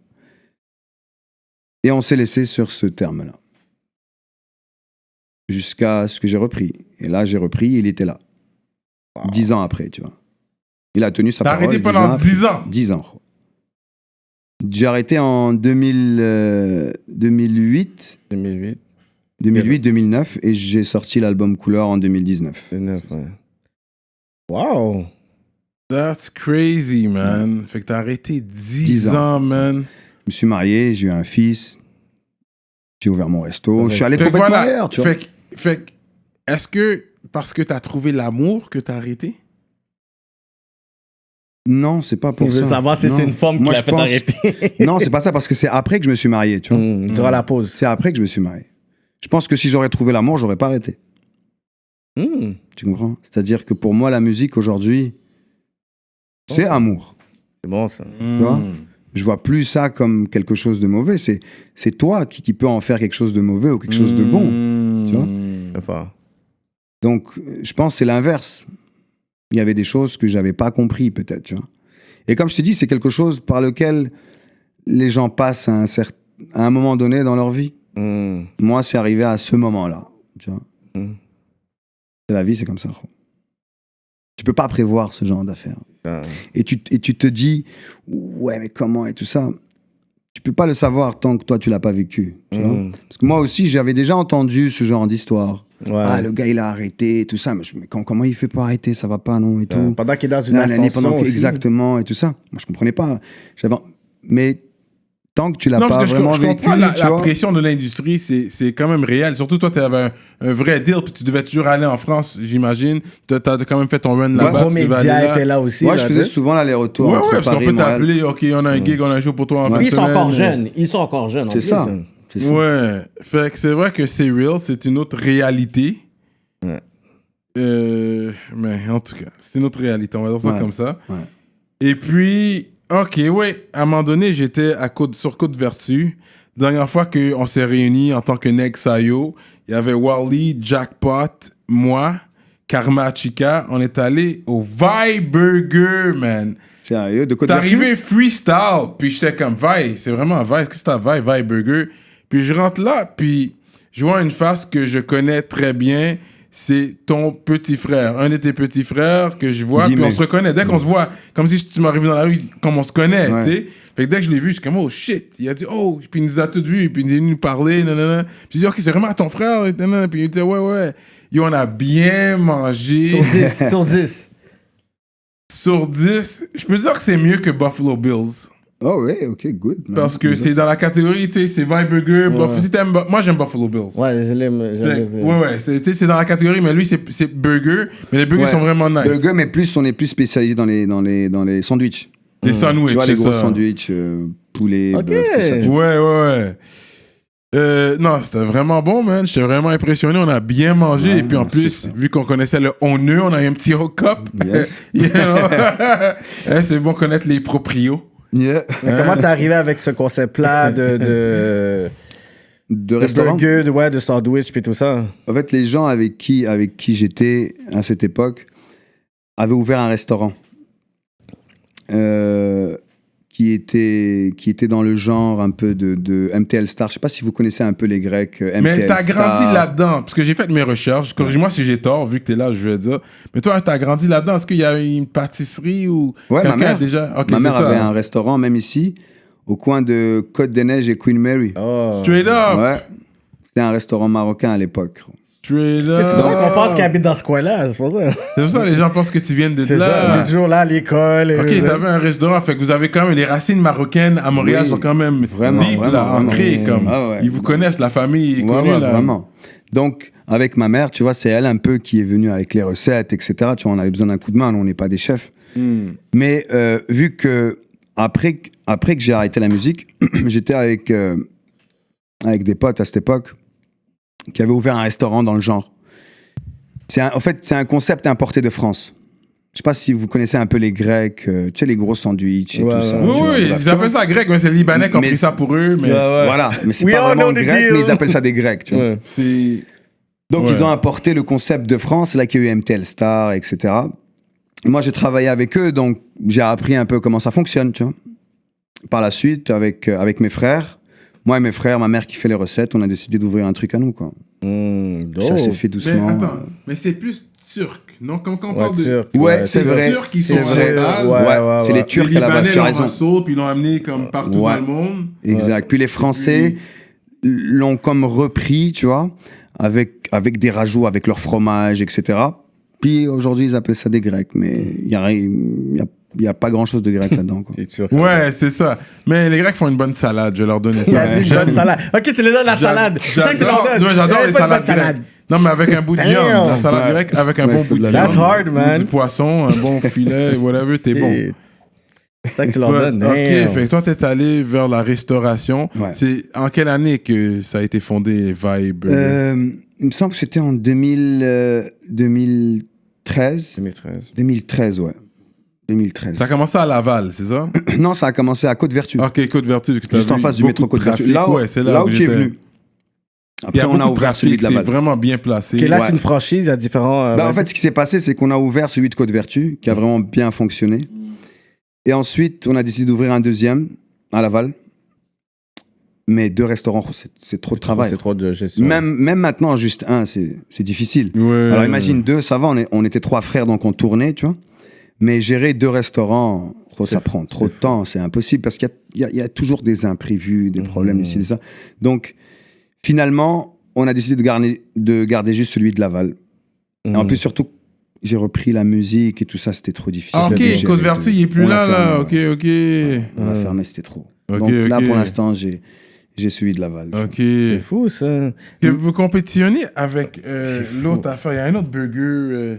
Et on s'est laissé sur ce terme-là. Jusqu'à ce que j'ai repris. Et là, j'ai repris, il était là. Wow. 10 ans après, tu vois. Il a tenu sa T'as parole. arrêté pendant 10 ans. 10 ans. J'ai arrêté en 2008, 2009 et j'ai sorti l'album Couleur en 2019. 2009, ouais. Wow. That's crazy, man. Fait que t'as arrêté 10 ans, man. Je me suis marié, j'ai eu un fils, j'ai ouvert mon resto, je suis allé Fait que complètement ailleurs, tu vois. Fait que, est-ce que parce que t'as trouvé l'amour que t'as arrêté? Non, c'est pas pour Il ça. veut savoir si Non. c'est une forme qui Moi, l'a je fait pense- arrêter. Non, c'est pas ça, parce que c'est après que je me suis marié, tu vois. Durant la pause. C'est après que je me suis marié. Je pense que si j'aurais trouvé l'amour, j'aurais pas arrêté. Tu comprends? C'est-à-dire que pour moi, la musique aujourd'hui, c'est amour. C'est bon, ça. Tu vois? Je vois plus ça comme quelque chose de mauvais. C'est toi qui peux en faire quelque chose de mauvais ou quelque chose de bon. Tu vois? C'est fort. Donc, je pense que c'est l'inverse. Il y avait des choses que j'avais pas compris, peut-être, tu vois. Et comme je t'ai dit, c'est quelque chose par lequel les gens passent à un moment donné dans leur vie. Moi, c'est arrivé à ce moment-là, tu vois. C'est la vie, c'est comme ça. Tu peux pas prévoir ce genre d'affaires. Et tu te dis, ouais, mais comment et tout ça. Tu peux pas le savoir tant que toi, tu l'as pas vécu. Tu vois. Parce que moi aussi, j'avais déjà entendu ce genre d'histoire. Ouais. Ah, le gars, il a arrêté et tout ça. Mais comment il fait pour arrêter? Ça va pas, non? Et tout. Pendant qu'il est dans une Nanani, ascension aussi. exactement, et tout ça. Moi, je comprenais pas. Mais tant que tu l'as Non, pas parce que vraiment je vécu, comprends la tu vois. pression de l'industrie, c'est quand même réel. Surtout toi, tu avais un vrai deal, puis tu devais toujours aller en France, j'imagine. Tu as quand même fait ton run là-bas. Gros tu devais aller Média là. était là aussi. Moi, là, je faisais tu sais. souvent l'aller-retour Ouais, entre parce qu'on Paris et peut Montréal. t'appeler, OK, on a un gig, on a un show pour toi en fin de Puis ils sont semaine. encore jeunes. Ils sont encore jeunes. en C'est plus, ça. hein. C'est ça. Ouais. Fait que c'est vrai que c'est real, c'est une autre réalité. Ouais. Mais en tout cas, c'est une autre réalité, on va dire ça Ouais. comme ça. Ouais. Et puis, OK, ouais, à un moment donné, j'étais sur Côte-Vertu. Dernière fois qu'on s'est réunis en tant que Neg Sayo, il y avait Wally, Jackpot, moi, Karma Chica. On est allé au Vibe Burger, man. Sérieux, de T'es Côte-Vertu? arrivé freestyle, puis j'étais comme Vibe, c'est vraiment Vibe, qu'est-ce que c'est ta Vibe, Vibe Burger? Puis je rentre là, puis je vois une face que je connais très bien, c'est ton petit frère, un de tes petits frères que je vois, puis Jimmy. on se reconnaît, dès qu'on se voit, comme si tu m'arrives dans la rue, comme on se connaît, Ouais. tu sais. Fait que dès que je l'ai vu, je suis comme, oh shit, il a dit, oh, puis il nous a tous vus, puis il est venu nous parler, nanana. Puis je dis, ok, c'est vraiment ton frère, nanana. Puis il dit, ouais. Yo, on a bien mangé. Sur 10. Sur 10. Sur 10, je peux dire que c'est mieux que Buffalo Bills. Oh, ouais, ok, good. man. Parce que c'est dans la catégorie, tu sais, c'est Vibe Burger. Ouais. Si t'aimes moi, j'aime Buffalo Bills. Ouais, je l'aime. Ouais, c'est dans la catégorie, mais lui, c'est burger. Mais les burgers Ouais. sont vraiment nice. Burger, mais on est plus spécialisé dans les sandwichs. Les sandwichs, Tu vois, les c'est gros ça. sandwichs, poulet, Ok. bœuf, tout ça. tu vois. Ouais. Non, c'était vraiment bon, man. J'étais vraiment impressionné. On a bien mangé. Ouais, et puis en c'est plus, ça. vu qu'on connaissait le honneur, on a eu un petit hook-up. Yes. You know? C'est bon connaître les proprios. Yeah. Mais comment t'es arrivé avec ce concept-là de De restaurant. burger, de sandwich, puis tout ça? En fait, les gens avec qui j'étais à cette époque avaient ouvert un restaurant qui était dans le genre un peu de MTL Star. Je sais pas si vous connaissez un peu les Grecs. MTL Mais t'as Star. grandi là-dedans, parce que j'ai fait mes recherches. Corrige-moi si j'ai tort, vu que t'es là, je vais dire. Mais toi, t'as grandi là-dedans. Est-ce qu'il y a une pâtisserie ou Ouais, ma quelqu'un mère. déjà? Ok, Ma c'est mère ça. avait un restaurant, même ici, au coin de Côte-des-Neiges et Queen Mary. Oh. Straight up. Ouais. C'était un restaurant marocain à l'époque. Straight C'est up. pour ça qu'on pense qu'il habite dans ce coin-là, c'est pour ça. C'est pour ça que les gens pensent que tu viens de C'est ça, là. t'es toujours là à l'école. et- Ok, t'avais un restaurant, fait que vous avez quand même les racines marocaines à Montréal Oui, sont quand même vraiment, deep, là, vraiment, ancrées, vraiment. comme Ah ouais. ils vous connaissent, la famille est Ouais, connue ouais, là. vraiment. Donc, avec ma mère, tu vois, c'est elle un peu qui est venue avec les recettes, etc. Tu vois, on avait besoin d'un coup de main, nous, on n'est pas des chefs. Mais vu que, après que j'ai arrêté la musique, j'étais avec des potes à cette époque qui avaient ouvert un restaurant dans le genre. En fait, c'est un concept importé de France. Je sais pas si vous connaissez un peu les Grecs, tu sais, les gros sandwichs et Ouais, tout ça. ouais. Oui, tu vois, oui, voilà, ils tu appellent vois. ça grec, mais c'est les Libanais qui ont Mais pris ça pour eux, mais Voilà, mais c'est We pas all vraiment know the grec, deal. mais ils appellent ça des Grecs, tu vois. Ouais. c'est... Donc, Ouais. ils ont importé le concept de France, là, qu'il y a eu MTL Star, etc. Moi, j'ai travaillé avec eux, donc j'ai appris un peu comment ça fonctionne, tu vois. Par la suite, avec mes frères, moi et mes frères, ma mère qui fait les recettes, on a décidé d'ouvrir un truc à nous, quoi. Ça s'est fait Mais doucement. attends, mais c'est plus turc, non? Comme quand on parle de... Turc, Ouais, c'est vrai. Les Turcs, ils sont C'est vrai. à la base. Ouais. C'est les Turcs Les à la base, Libanais tu as l'ont raison. puis ils l'ont amené comme partout Ouais. dans le monde. Exact. Puis les Français l'ont comme repris, tu vois, avec des rajouts, avec leur fromage, etc. Puis aujourd'hui, ils appellent ça des Grecs, mais il y a pas grand-chose de grec là-dedans, quoi. C'est sûr. Ouais, c'est ça. Mais les Grecs font une bonne salade, je vais leur donner Il a ça. dit bonne salade. Ok, tu lui donnes la salade. C'est ça que tu leur donnes. Ouais, j'adore Eh, les pas de bonne salades grecques. Non, mais avec un bout de Damn. viande. La salade Ouais. grecque avec un Ouais, bon faut bout de de la viande. That's hard, man. Du poisson, un bon filet, whatever, t'es bon. C'est ça que tu leur Ouais, donnes. ok, Damn. fait que toi, t'es allé vers la restauration. Ouais. C'est en quelle année que ça a été fondé, Vibe? Il me semble que c'était en 2013. 2013, ouais. 2013. Ça a commencé à Laval, c'est ça? Non, ça a commencé à Côte-Vertu. Ok, Côte-Vertu. Juste en face du métro Côte-Vertu. Là où, ouais, c'est là où où tu es j'étais. venu. Il y Après, a on a beaucoup de ouvert celui trafic, de c'est Laval. vraiment bien placé. Ok, là, Ouais. c'est une franchise, il y a différents. En fait, ce qui s'est passé, c'est qu'on a ouvert celui de Côte-Vertu, qui a vraiment bien fonctionné. Et ensuite, on a décidé d'ouvrir un deuxième à Laval. Mais 2 restaurants, c'est trop de travail. C'est trop de gestion. Même maintenant, juste un, c'est difficile. Ouais. Alors imagine 2, ça va, on était 3 frères, donc on tournait, tu vois. Mais gérer 2 restaurants, ça prend trop de temps, c'est impossible, parce qu'il y a toujours des imprévus, des problèmes ici, et ça. Donc, finalement, on a décidé de garder juste celui de Laval. Et en plus, surtout, j'ai repris la musique et tout ça, c'était trop difficile. Ah, ok, de gérer. Côte-Vertu, il est plus On l'a là. fermé. Ok. On l'a fermé, c'était trop. Ok, Donc là, ok. pour l'instant, j'ai celui de Laval. Ok. C'est fou, ça. Que vous compétitionnez avec fou. l'autre affaire. Il y a un autre burger.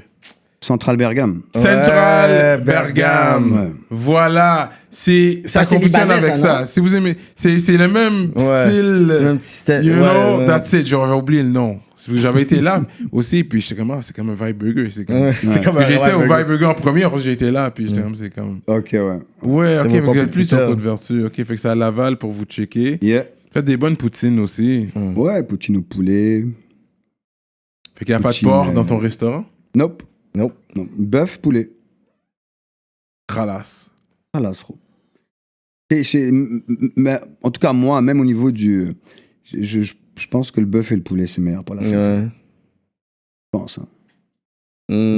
Central Bergame. Central Ouais, Bergame. Ouais. Voilà. Ça c'est compétitionne libanais, avec ça, ça. non? Si vous aimez, c'est le même Ouais. style. Même petit style, You ouais, know, ouais. that's it. J'aurais oublié le nom. J'avais été là aussi, puis j'étais comme, c'est comme un Vibe Burger. C'est comme... Ouais, c'est comme Parce que un j'étais au burger. Vibe Burger en premier, après j'ai été là, puis j'étais comme, c'est comme... Ok, ouais. Ouais, ok, C'est mon vous êtes plus sur compétiteur. Côte-Vertu. Ok, fait que c'est à Laval pour vous checker. Yeah. Faites des bonnes poutines aussi. Ouais, poutine au poulet. Fait qu'il n'y a pas de Poutine, porc dans ton restaurant. Nope. Nope. Non. Bœuf, poulet. Ralasse. Voilà, c'est trop. Mais en tout cas, moi, même au niveau du... Je pense que le bœuf et le poulet, c'est meilleur pour la santé. Ouais. Je pense. Hein.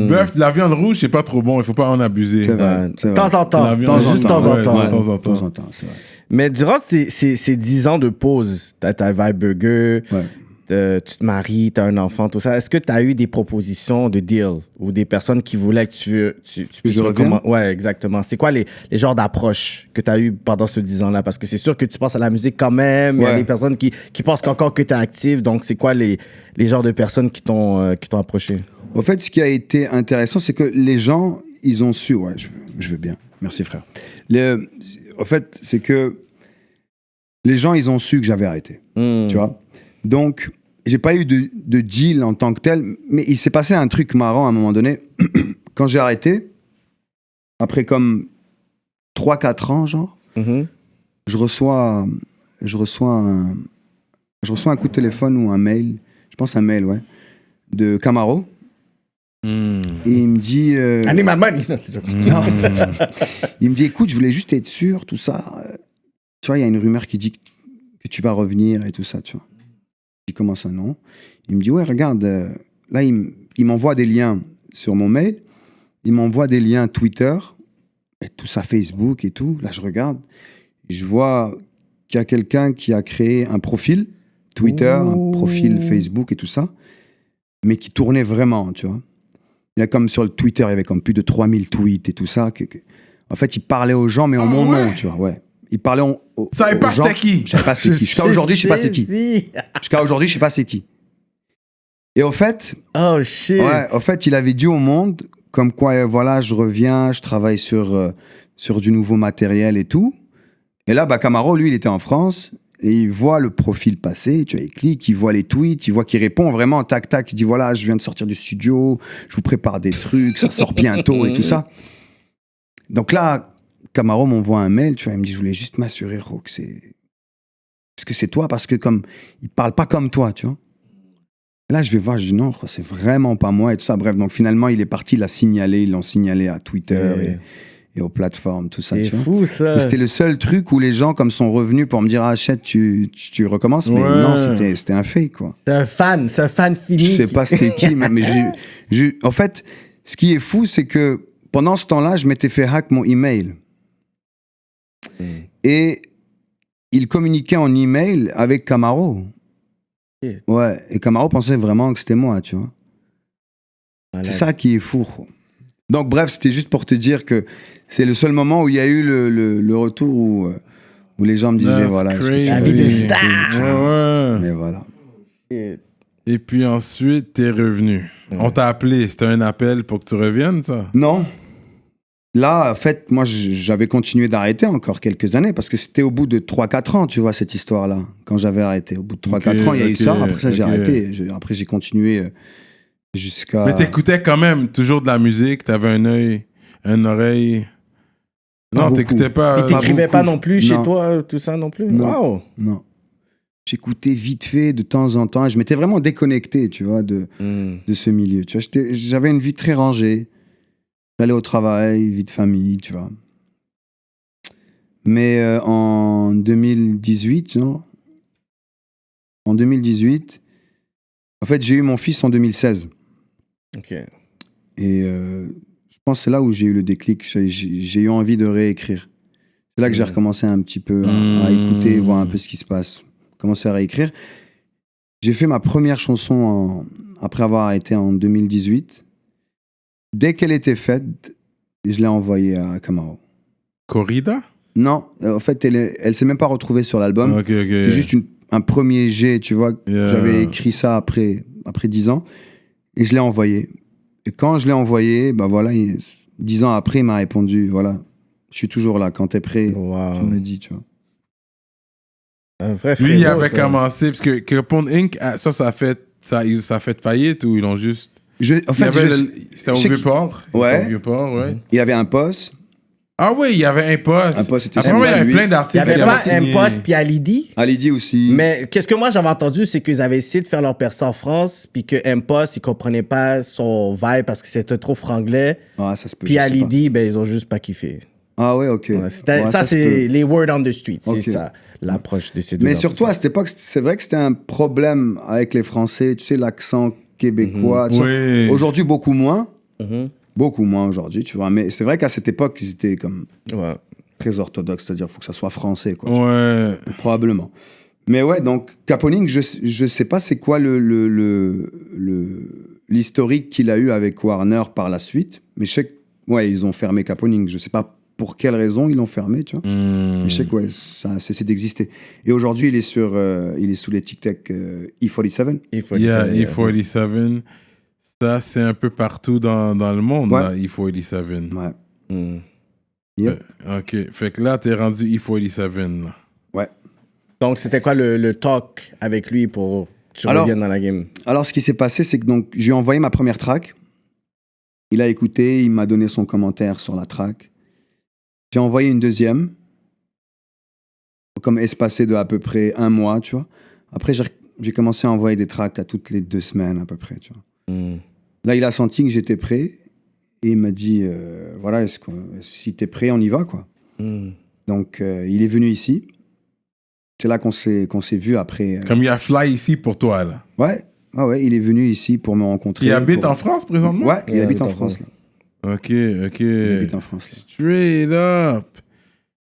Bœuf, la viande rouge, c'est pas trop bon. Il faut pas en abuser. C'est vrai. Ouais. c'est De vrai. temps en temps. La viande Juste rouge, de temps ouais, en temps. de temps en De temps temps. en temps, c'est vrai. Mais durant ces 10 ans de pause, t'as Vibe Burger, Ouais. tu te maries, t'as un enfant, tout ça. Est-ce que t'as eu des propositions de deal ou des personnes qui voulaient que tu puisses je revienne? recommencer? Ouais, exactement. C'est quoi les genres d'approches que t'as eu pendant ces 10 ans-là? Parce que c'est sûr que tu penses à la musique quand même. Il y a Ouais. des personnes qui pensent qu'encore que t'es actif. Donc, c'est quoi les genres de personnes qui t'ont approché? En fait, ce qui a été intéressant, c'est que les gens, ils ont su... Ouais, je veux bien. Merci, frère. En fait, c'est que les gens, ils ont su que j'avais arrêté. Tu vois? Donc, j'ai pas eu de deal en tant que tel, mais il s'est passé un truc marrant à un moment donné. Quand j'ai arrêté, après comme 3-4 ans, genre, je reçois un coup de téléphone ou un mail, je pense un mail, ouais, de Camaro. Et il me dit... I need my money. Non, c'est joke. non. Il me dit, écoute, je voulais juste être sûr, tout ça. Tu vois, il y a une rumeur qui dit que tu vas revenir et tout ça, tu vois. Je dis, comment ça, non? Il me dit, ouais, regarde, là, il m'envoie des liens sur mon mail, il m'envoie des liens Twitter, et tout ça, Facebook et tout. Là, je regarde, je vois qu'il y a quelqu'un qui a créé un profil Twitter, un profil Facebook et tout ça, mais qui tournait vraiment, tu vois. Il y a comme sur le Twitter, il y avait comme plus de 3000 tweets et tout ça. En fait, il parlait aux gens, mais en mon nom, tu vois, ouais. Il parlait aux Savais pas gens. c'était qui. Je savais pas c'était qui. Jusqu'à aujourd'hui, je sais pas c'est qui. Jusqu'à aujourd'hui, je sais pas c'est qui. Et au fait, Oh, shit. ouais, au fait, il avait dit au monde, comme quoi, voilà, je reviens, je travaille sur du nouveau matériel et tout. Et là, bah, Camaro, lui, il était en France. Et il voit le profil passer, tu vois, il clique, il voit les tweets, il voit qu'il répond vraiment, tac, tac, il dit, voilà, je viens de sortir du studio, je vous prépare des trucs, ça sort bientôt et tout ça. Donc là, Camaro m'envoie un mail, tu vois, il me dit, je voulais juste m'assurer, que c'est... Est-ce que c'est toi? Parce que comme, il parle pas comme toi, tu vois. Et là, je vais voir, je dis, non, c'est vraiment pas moi et tout ça. Bref, donc finalement, il est parti, ils l'ont signalé à Twitter et aux plateformes, tout ça. C'est tu vois. fou, ça. Et c'était le seul truc où les gens comme sont revenus pour me dire achète, tu recommences. Mais Ouais. non, c'était un fake, quoi. C'est un fan fini. Je sais pas c'était qui, mais en fait, ce qui est fou, c'est que pendant ce temps-là, je m'étais fait hack mon email. Et il communiquait en email avec Camaro. Shit. Ouais, et Camaro pensait vraiment que c'était moi, tu vois. Malade. C'est ça qui est fou. Donc bref, c'était juste pour te dire que c'est le seul moment où il y a eu le retour où les gens me disaient, That's voilà. est-ce que tu crazy. La veux- vie de star. Ouais. Mais voilà. Et puis ensuite, t'es revenu. On t'a appelé. C'était un appel pour que tu reviennes, ça? Non. Là, en fait, moi, j'avais continué d'arrêter encore quelques années parce que c'était au bout de 3-4 ans, tu vois, cette histoire-là, quand j'avais arrêté. Au bout de 3-4 ans, il y a eu ça. Après ça, j'ai arrêté. Après, j'ai continué jusqu'à... Mais t'écoutais quand même toujours de la musique. T'avais un œil, une oreille. Pas Non, beaucoup. t'écoutais pas. Mais t'écrivais pas beaucoup. non plus chez Non. toi, tout ça non plus? Non. Wow. Non. J'écoutais vite fait, de temps en temps. Et je m'étais vraiment déconnecté, tu vois, de ce milieu. Tu vois, j'avais une vie très rangée. J'allais au travail, vie de famille, tu vois. Mais en 2018, genre, en 2018, en fait, j'ai eu mon fils en 2016. OK. Et je pense que c'est là où j'ai eu le déclic. J'ai eu envie de réécrire. C'est là que j'ai recommencé un petit peu à écouter, voir un peu ce qui se passe. Commencer à réécrire. J'ai fait ma première chanson après avoir arrêté en 2018. Dès qu'elle était faite, je l'ai envoyée à Camaro. Corrida? Non, en fait, elle s'est même pas retrouvée sur l'album. Ok. C'est juste un premier jet, tu vois. Yeah. J'avais écrit ça après 10 ans. Et je l'ai envoyé. Et quand je l'ai envoyé, bah voilà, 10 ans après, il m'a répondu, voilà, je suis toujours là. Quand t'es prêt, Wow. tu me dis, tu vois. Un vrai Lui, il frérot, avait ça. commencé, parce que Capone Inc., ça a fait faillite ou ils l'ont juste. En fait, C'était au je sais Vieux-Port. Ouais. C'était au Vieux-Port, ouais. il avait un poste. Ah oui, il y avait un poste. Un poste, c'était Après, signé il y à avait lui. plein Il d'artistes. n'y avait qui pas avaient un signé. poste puis Alidi. Alidi aussi. Mais qu'est-ce que moi j'avais entendu, c'est qu'ils avaient essayé de faire leur percée en France, puis que M-Post, ils comprenaient pas son vibe parce que c'était trop franglais. Ah, ça se peut. Puis je sais Alidi, ben, ils ont juste pas kiffé. pas. Ah ouais, ok. Ouais, Ouais, ça, se c'est peut. les word on the street. Ok. C'est ça, l'approche de ces deux Mais artistes. surtout, à cette époque, c'est vrai que c'était un problème avec les Français. Tu sais, l'accent québécois. tout ça. Oui. Aujourd'hui, beaucoup moins. Mhm. Beaucoup moins aujourd'hui, tu vois. Mais c'est vrai qu'à cette époque, ils étaient comme Ouais. très orthodoxes. C'est-à-dire, il faut que ça soit français, quoi. Ouais. Probablement. Mais ouais, donc, Caponing, je sais pas c'est quoi l'historique qu'il a eu avec Warner par la suite. Mais je sais que, ouais, ils ont fermé Caponing. Je sais pas pour quelle raison ils l'ont fermé, tu vois. Mais je sais que, ouais, ça a cessé d'exister. Et aujourd'hui, il est sous les TikTok E47. Il faut Il y a le dire. E47. Ça, c'est un peu partout dans le monde, Ouais. là, E47. Ouais. Mm. Yep. OK. Fait que là, t'es rendu E47, là. Ouais. Donc, c'était quoi le talk avec lui pour que tu Alors- reviennes dans la game? Alors, ce qui s'est passé, c'est que donc, je lui ai envoyé ma première track. Il a écouté, il m'a donné son commentaire sur la track. J'ai envoyé une deuxième, comme espacée de à peu près 1 mois, tu vois. Après, j'ai commencé à envoyer des tracks à toutes les 2 semaines à peu près, tu vois. Mm. Là, il a senti que j'étais prêt et il m'a dit, voilà, si t'es prêt, on y va, quoi. Mm. Donc, il est venu ici. C'est là qu'on s'est vu après. Comme il y a Fly ici pour toi, là. Ouais, il est venu ici pour me rencontrer. Il habite pour- en France, présentement? Ouais, il habite en France, là. OK. Il habite en France, là. Straight up.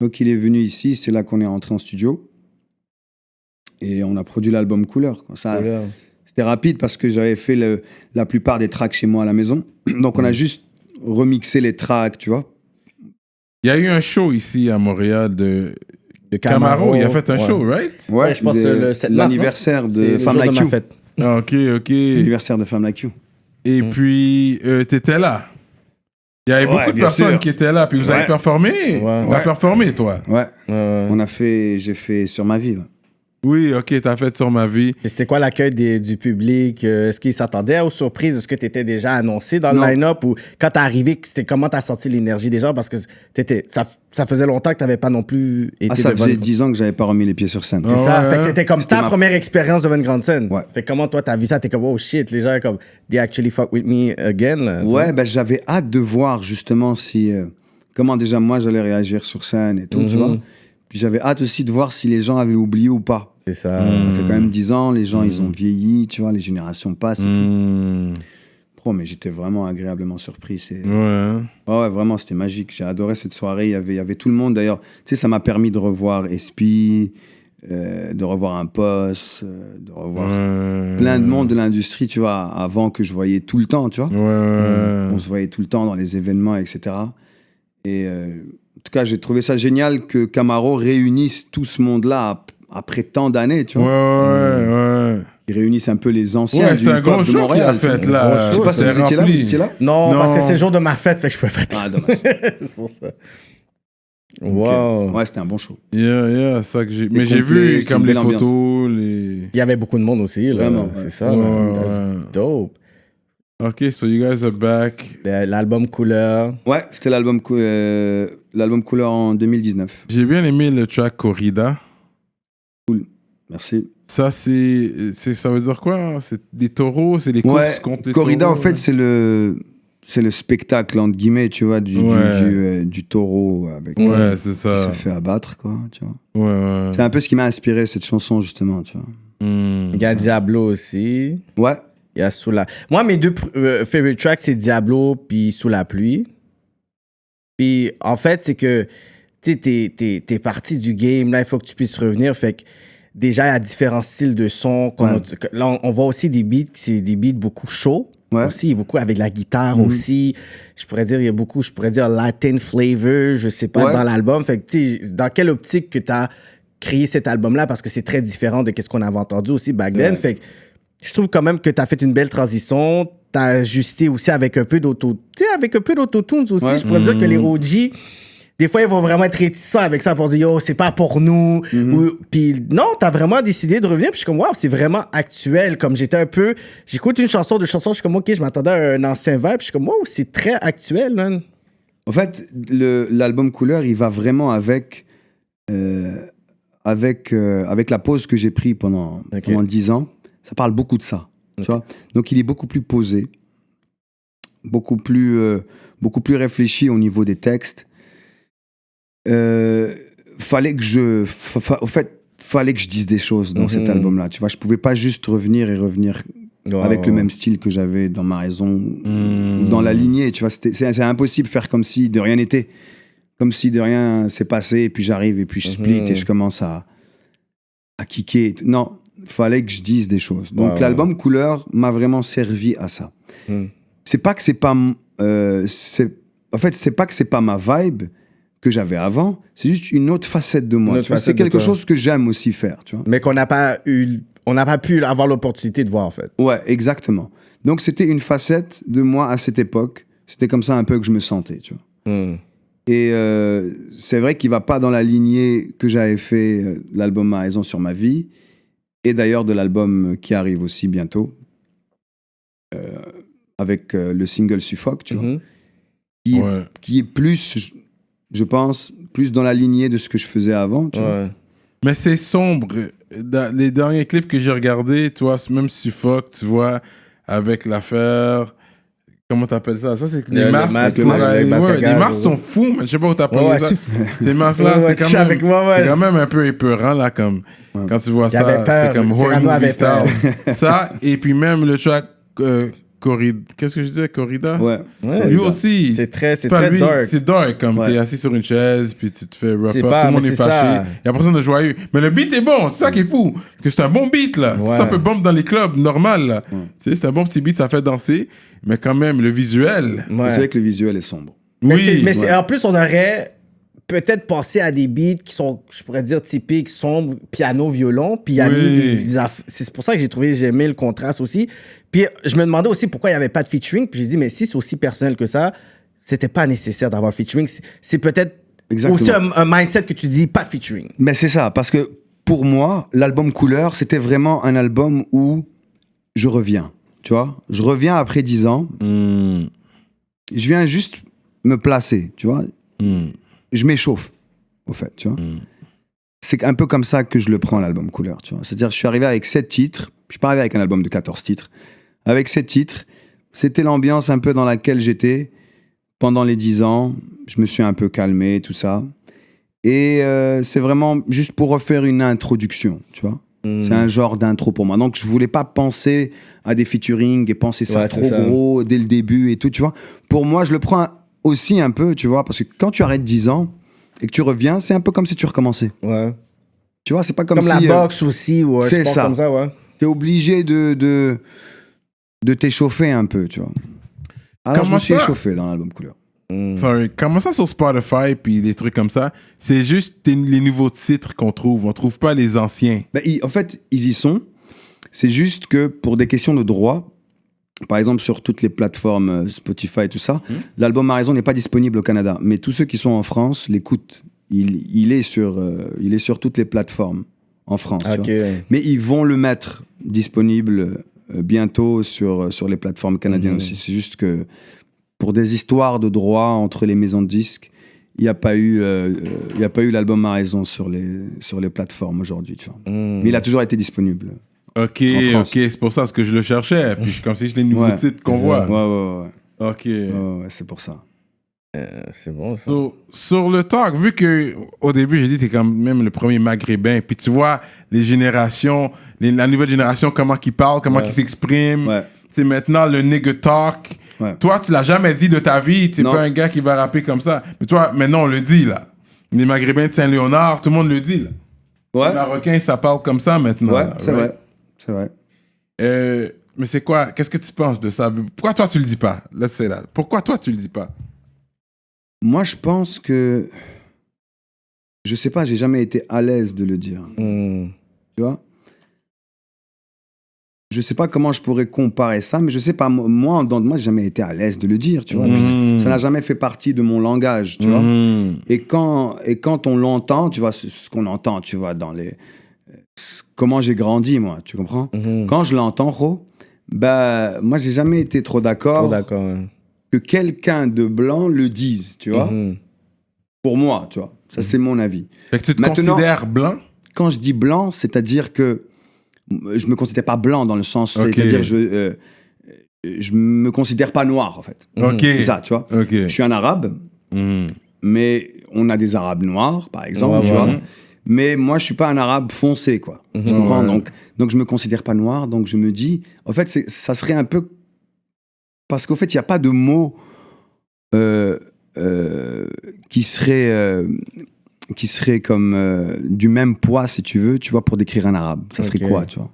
Donc il est venu ici, c'est là qu'on est rentré en studio. Et on a produit l'album Couleur, quoi. Ça, Voilà. c'était rapide parce que j'avais fait la plupart des tracks chez moi à la maison. Donc on a juste remixé les tracks, tu vois. Il y a eu un show ici à Montréal de Le Camaro. Il a fait un ouais. show, right? Ouais, je pense que le 7 mars, l'anniversaire C'est de le Femme jour Like de ma You. fête. Ah, OK. L'anniversaire de Femme Like You. Et puis, t'étais là. Il y avait beaucoup de bien personnes sûr. qui étaient là. Puis vous avez performé. Ouais. T'as performé, toi. Ouais, j'ai fait Sur ma vie. Ouais. Oui, OK. T'as fait Sur ma vie. Et c'était quoi l'accueil du public? Est-ce qu'ils s'attendaient aux surprises? Est-ce que tu étais déjà annoncé dans le Non. line-up? Ou quand t'es arrivé, comment t'as senti l'énergie des gens? Parce que ça faisait longtemps que t'avais pas non plus été Ça devant faisait une- 10 ans que j'avais pas remis les pieds sur scène. C'est ça. Ouais, Fait que c'était comme C'était ta ma- première expérience devant une grande scène. Ouais. Fait que comment toi t'as vu ça? T'es comme, oh shit, les gens comme, they actually fuck with me again. là, tu Ouais, vois? ben, j'avais hâte de voir justement si comment déjà moi j'allais réagir sur scène et tout, tu vois. Puis j'avais hâte aussi de voir si les gens avaient oublié ou pas. C'est ça. Ça fait quand même 10 ans, les gens ils ont vieilli, tu vois, les générations passent et tout. Bro, mais j'étais vraiment agréablement surpris. Ouais, vraiment, c'était magique. J'ai adoré cette soirée. Il y avait tout le monde. D'ailleurs, tu sais, ça m'a permis de revoir Espi, de revoir un poste, de revoir plein de monde de l'industrie, tu vois, avant que je voyais tout le temps, tu vois. On se voyait tout le temps dans les événements, etc. Et en tout cas, j'ai trouvé ça génial que Camaro réunisse tout ce monde-là après tant d'années, tu vois. Ils réunissent un peu les anciens du hip-hop de Montréal. C'était un gros show qu'il a fait, là. Je sais pas si vous étiez là. Non, parce que c'est le jour de ma fête, fait que je peux pas être. Ah, dommage. C'est pour ça. Wow. Ouais, c'était un bon show. Yeah, ça que j'ai... Mais complet, j'ai vu c'était comme une les belle photos, les... Il y avait beaucoup de monde aussi, là. Vraiment, C'est ouais. ça, man. That's dope. Ok, so you guys are back. L'album Couleur. Ouais, c'était l'album Couleur en 2019. J'ai bien aimé le track Corrida. Cool, merci. Ça, ça veut dire quoi? Hein? C'est des taureaux, c'est des courses contre les Corrida, taureaux? en fait, c'est le spectacle, entre guillemets, tu vois, du taureau avec, c'est qui ça. se fait abattre, quoi, tu vois. Ouais. C'est un peu ce qui m'a inspiré, cette chanson, justement, tu vois. Il y a Diablo aussi. Ouais. Il y a Sous la... Moi, mes deux favorite tracks, c'est Diablo puis Sous la pluie. Puis, en fait, c'est que, tu sais, t'es parti du game, là, il faut que tu puisses revenir. Fait que, déjà, il y a différents styles de son. Là, on voit aussi des beats, c'est des beats beaucoup chauds. Ouais. Aussi, beaucoup avec la guitare aussi. Je pourrais dire Latin flavor, je sais pas, dans l'album. Fait que, tu sais, dans quelle optique que t'as créé cet album-là? Parce que c'est très différent de ce qu'on avait entendu aussi back then. Fait que, je trouve quand même que t'as fait une belle transition. T'as ajusté aussi avec un peu d'auto-tunes aussi. Je pourrais dire que les OG, des fois, ils vont vraiment être réticents avec ça pour dire, yo, c'est pas pour nous. Puis non, t'as vraiment décidé de revenir. Puis je suis comme, wow, c'est vraiment actuel. Comme j'écoute une chanson, je suis comme, ok, je m'attendais à un ancien vibe. Puis je suis comme, wow, c'est très actuel, man. En fait, l'album Couleur, il va vraiment avec la pause que j'ai pris pendant 10 ans. Ça parle beaucoup de ça, tu vois. Donc, il est beaucoup plus posé, beaucoup plus réfléchi au niveau des textes. Fallait que je dise des choses dans cet album-là, tu vois. Je pouvais pas juste revenir avec le même style que j'avais dans Ma Raison ou dans la lignée, tu vois. C'est impossible de faire comme si de rien n'était, comme si de rien s'est passé, et puis j'arrive et puis je split et je commence à kicker. Non, fallait que je dise des choses. Donc l'album Couleur m'a vraiment servi à ça. C'est pas que c'est pas ma vibe que j'avais avant, c'est juste une autre facette de moi. C'est quelque chose que j'aime aussi faire, tu vois. Mais qu'on n'a pas pu avoir l'opportunité de voir, en fait. Ouais, exactement. Donc c'était une facette de moi à cette époque. C'était comme ça un peu que je me sentais, tu vois. Et c'est vrai qu'il va pas dans la lignée que j'avais fait l'album Ma Raison sur ma vie, et d'ailleurs de l'album qui arrive aussi bientôt, avec le single Suffoque, tu vois, qui est plus, je pense, plus dans la lignée de ce que je faisais avant, tu vois. Mais c'est sombre. Dans les derniers clips que j'ai regardés, tu vois, même Suffoque, tu vois, avec l'affaire... Comment t'appelles ça? Ça, c'est les masques. Les masques sont fous, mais je sais pas où t'as pris ça. Ces masques-là, c'est quand même un peu épeurant, là, comme... Quand tu vois ça, c'est comme horror movie style. Ça, et puis même le track... Qu'est-ce que je disais? Corrida? Ouais. Lui aussi. C'est très dark. C'est dark, comme t'es assis sur une chaise, puis tu te fais rough up, tout le monde est fâché. Ça. Il y a personne de joyeux. Mais le beat est bon, c'est ça qui est fou. Parce que c'est un bon beat, là. Ça peut bump dans les clubs, normal, là. Tu sais, c'est un bon petit beat, ça fait danser. Mais quand même, le visuel. C'est vrai que le visuel est sombre. Mais en plus, on aurait peut-être pensé à des beats qui sont, je pourrais dire, typiques, sombres, piano, violon. Puis il y a mis c'est pour ça que j'ai aimé le contraste aussi. Puis je me demandais aussi pourquoi il n'y avait pas de featuring. Puis j'ai dit, mais si c'est aussi personnel que ça, c'était pas nécessaire d'avoir featuring. C'est peut-être aussi un mindset que tu dis, pas de featuring. Mais c'est ça, parce que pour moi, l'album Couleur, c'était vraiment un album où je reviens, tu vois. Je reviens après 10 ans. Je viens juste me placer, tu vois. Je m'échauffe, au fait, tu vois. C'est un peu comme ça que je le prends, l'album Couleur, tu vois. C'est-à-dire, je suis arrivé avec 7 titres. Je suis pas arrivé avec un album de 14 titres. Avec 7 titres, c'était l'ambiance un peu dans laquelle j'étais. pendant les 10 ans, je me suis un peu calmé, tout ça. Et c'est vraiment juste pour refaire une introduction, tu vois. C'est un genre d'intro pour moi. Donc, je voulais pas penser à des featuring et penser ça trop gros dès le début et tout, tu vois. Pour moi, je le prends aussi un peu, tu vois, parce que quand tu arrêtes 10 ans et que tu reviens, c'est un peu comme si tu recommençais. Ouais. Tu vois, c'est pas comme si... Comme la boxe aussi, ou un sport comme ça, ouais. T'es obligé de t'échauffer un peu, tu vois. Alors, je me suis échauffé dans l'album Couleur. Sorry, comment ça sur Spotify puis des trucs comme ça, c'est juste les nouveaux titres qu'on trouve, on trouve pas les anciens. Ben, en fait, ils y sont. C'est juste que pour des questions de droit, par exemple sur toutes les plateformes Spotify et tout ça, l'album A Raison n'est pas disponible au Canada. Mais tous ceux qui sont en France l'écoutent. Il est sur toutes les plateformes en France. Tu vois. Mais ils vont le mettre disponible bientôt sur les plateformes canadiennes aussi. C'est juste que pour des histoires de droit entre les maisons de disques, il n'y a pas eu l'album A Raison sur les plateformes aujourd'hui, tu vois. Mais il a toujours été disponible. Ok, c'est pour ça, parce que je le cherchais. Puis comme si c'est les nouveaux titres qu'on voit. Ouais. Ok. Ouais, c'est pour ça. C'est bon, ça. Sur le talk, vu que au début, j'ai dit que t'es quand même le premier maghrébin, puis tu vois les générations, la nouvelle génération, comment ils parlent, comment ils s'expriment. Ouais. C'est maintenant le nigga talk. Ouais. Toi, tu l'as jamais dit de ta vie, tu n'es pas un gars qui va rapper comme ça. Mais toi, maintenant, on le dit, là. Les Maghrébins de Saint-Léonard, tout le monde le dit, là. Ouais. Les Marocains, ça parle comme ça maintenant. Ouais, là, c'est vrai. C'est vrai. Mais c'est quoi? Qu'est-ce que tu penses de ça? Pourquoi toi, tu le dis pas? Là, c'est là. Pourquoi toi, tu le dis pas? Moi, je pense que... Je sais pas, j'ai jamais été à l'aise de le dire. Tu vois? Je sais pas comment je pourrais comparer ça, mais je sais pas, moi, en dedans de moi, j'ai jamais été à l'aise de le dire, tu vois. Ça n'a jamais fait partie de mon langage, tu vois. Et quand on l'entend, tu vois, ce qu'on entend, tu vois, dans les... Comment j'ai grandi, moi, tu comprends? Quand je l'entends, bah, moi, j'ai jamais été trop d'accord que quelqu'un de blanc le dise, tu vois. Pour moi, tu vois. Ça, c'est mon avis. Fait que tu te considères blanc? Quand je dis blanc, c'est-à-dire que je me considère pas blanc dans le sens, c'est-à-dire je me considère pas noir en fait. C'est ça, tu vois. Je suis un arabe, mais on a des arabes noirs, par exemple, tu vois. Mais moi, je suis pas un arabe foncé, quoi. Tu comprends? Donc, je me considère pas noir, donc je me dis, en fait, ça serait un peu parce qu'au fait, il y a pas de mot qui serait comme du même poids, si tu veux, tu vois, pour décrire un arabe. Ça serait quoi, tu vois?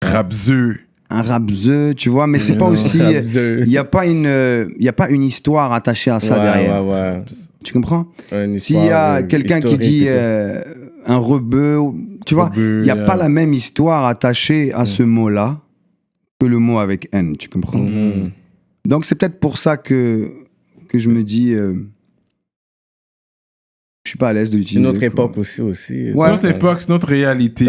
Rabzeux. Un rabzeux, tu vois, mais c'est pas aussi... Il n'y a pas une histoire attachée à ça derrière. Tu comprends? S'il y a quelqu'un qui dit un rebeu, tu vois, il n'y a pas la même histoire attachée à ce mot-là que le mot avec N, tu comprends? Donc c'est peut-être pour ça que je me dis... je suis pas à l'aise de l'utiliser. Une autre époque aussi. Ouais. Notre époque, c'est notre réalité.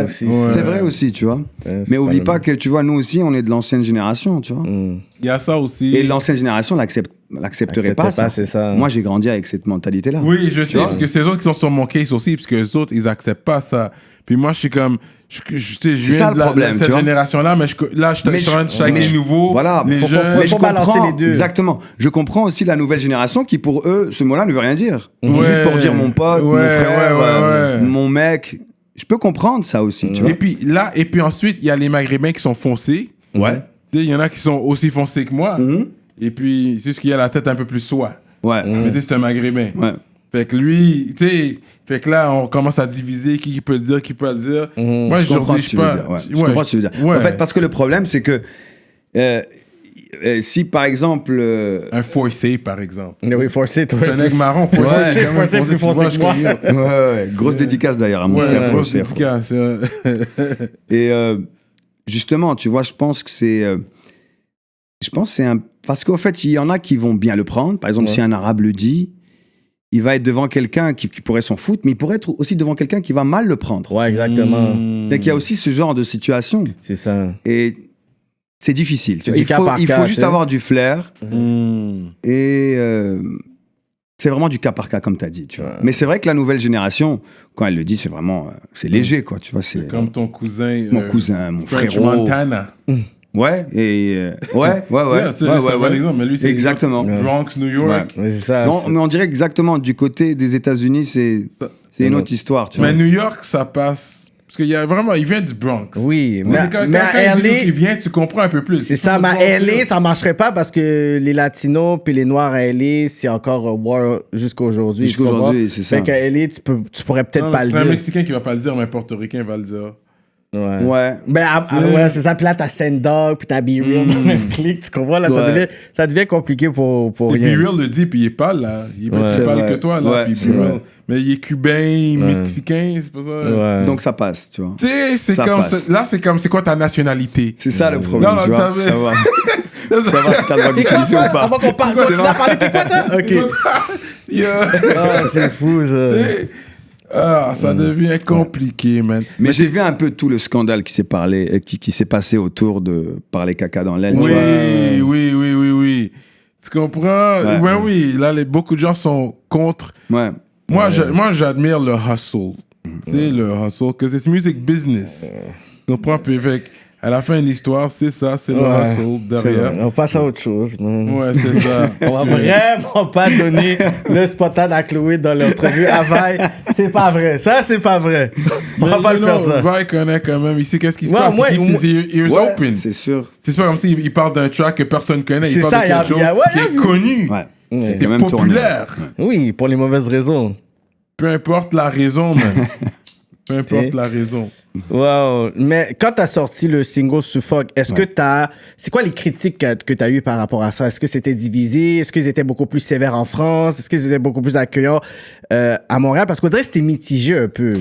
C'est vrai aussi, tu vois. Mais oublie pas que, tu vois, nous aussi, on est de l'ancienne génération, tu vois. Il y a ça aussi. Et l'ancienne génération l'accepterait pas, ça. C'est ça. Moi, j'ai grandi avec cette mentalité-là. Oui, je sais, parce que c'est eux autres qui sont sur mon case aussi, parce que les autres, ils acceptent pas ça. Puis moi, je suis comme... Je viens de cette génération-là, mais je suis en train de chaque nouveau. Voilà, les jeunes. Mais je comprends les deux. Exactement. Je comprends aussi la nouvelle génération qui, pour eux, ce mot-là ne veut rien dire. Juste pour dire mon pote, mon frère, mon mec. Je peux comprendre ça aussi, tu vois. Et puis ensuite, il y a les Maghrébins qui sont foncés. Ouais. Il y en a qui sont aussi foncés que moi. Et puis, c'est juste qu'il a la tête un peu plus soie. Ouais. Mais tu sais, c'est un Maghrébin. Ouais. Fait que lui, tu sais... Fait que là, on commence à diviser qui peut le dire, qui peut le dire. Moi, je comprends ce que tu veux dire. Je comprends ce que tu veux dire. En fait, parce que le problème, c'est que si, par exemple... Un forcé, par exemple. Oui, forcé, toi. Un aigle marron, forcé plus foncé que moi. Ouais. Grosse dédicace, d'ailleurs, à mon frère. Grosse dédicace. Et justement, tu vois, je pense que c'est... Parce qu'au fait, il y en a qui vont bien le prendre. Par exemple, si un arabe le dit... Il va être devant quelqu'un qui pourrait s'en foutre, mais il pourrait être aussi devant quelqu'un qui va mal le prendre. Ouais, exactement. Donc il y a aussi ce genre de situation. C'est ça. Et c'est difficile. Il faut juste avoir du flair. Et c'est vraiment du cas par cas, comme tu as dit. Tu vois. Mais c'est vrai que la nouvelle génération, quand elle le dit, c'est vraiment... c'est léger, quoi. Tu vois, c'est comme ton cousin... mon cousin, mon French frérot. Montana. Ouais, et ouais. Yeah, tu sais, c'est un bon exemple, mais lui, c'est exactement. Bronx, New York. Ouais, c'est ça. Non, mais on dirait exactement du côté des États-Unis, c'est une autre histoire, tu vois. Mais New York, ça passe. Parce qu'il y a vraiment, il vient du Bronx. Oui, mais Quand à il dit LA, qu'il vient, tu comprends un peu plus. c'est ça, mais à LA, ça marcherait pas parce que les Latinos puis les Noirs à LA, c'est encore war jusqu'à aujourd'hui. Jusqu'à aujourd'hui, c'est ça. Fait qu'à LA, tu pourrais peut-être pas le C'est un dire. Mexicain qui va pas le dire, mais un Portoricain va le dire. Ouais. Ben, ouais, c'est ça. Puis là, t'as Sendog, puis t'as Be Real dans le même clic. Tu comprends? Là, ça devient compliqué pour Et rien. Be Real le dit, puis il est pas là. Il Ouais. parle vrai. que toi, là. Ouais, puis c'est Be Real. vrai. Mais il est cubain, mexicain, c'est pas ça? Ouais. Donc ça passe, tu vois. Tu sais, c'est Ça comme. passe. Là, c'est comme, c'est quoi ta nationalité? C'est ça le problème, Non, tu vois. t'avais- Savoir si t'as le droit T'es quoi, d'utiliser toi? ou pas. Avant qu'on parle, tu l'as parlé, t'es quoi, toi? Ok. Yeah. Ah, c'est fou, ça. Ah, ça devient compliqué, man. Mais j'ai vu un peu tout le scandale qui s'est passé autour de parler caca dans l'aile, tu vois. Oui. Tu comprends? Ouais. Ben oui, là, beaucoup de gens sont contre. Ouais. Moi, j'admire le hustle. Tu sais, le hustle, que c'est music business. Tu comprends? Puis à la fin de l'histoire, c'est ça, c'est le hustle derrière. On passe à autre chose. Man. Ouais, c'est ça. On va vraiment pas donner le spotade à Chloé dans l'entrevue à Vaille. C'est pas vrai. Ça, c'est pas vrai. On va pas le faire ça. Vai connaît quand même. Il sait qu'est-ce qui se Ouais, passe. moi, Il keep his ears Ouais, open. c'est sûr. C'est pas comme s'il parle d'un track que personne connaît. C'est Il parle ça, de il y a- quelque chose il y a- ouais, qui est connu. Ouais. Ouais. C'est quand même tourné. populaire. Oui, pour les mauvaises raisons. Peu importe la raison, man. Peu importe Ok. la raison. Wow. Mais quand t'as sorti le single Suffolk, est-ce que c'est quoi les critiques que t'as eues par rapport à ça? Est-ce que c'était divisé? Est-ce qu'ils étaient beaucoup plus sévères en France? Est-ce qu'ils étaient beaucoup plus accueillants à Montréal? Parce qu'on dirait que c'était mitigé un peu.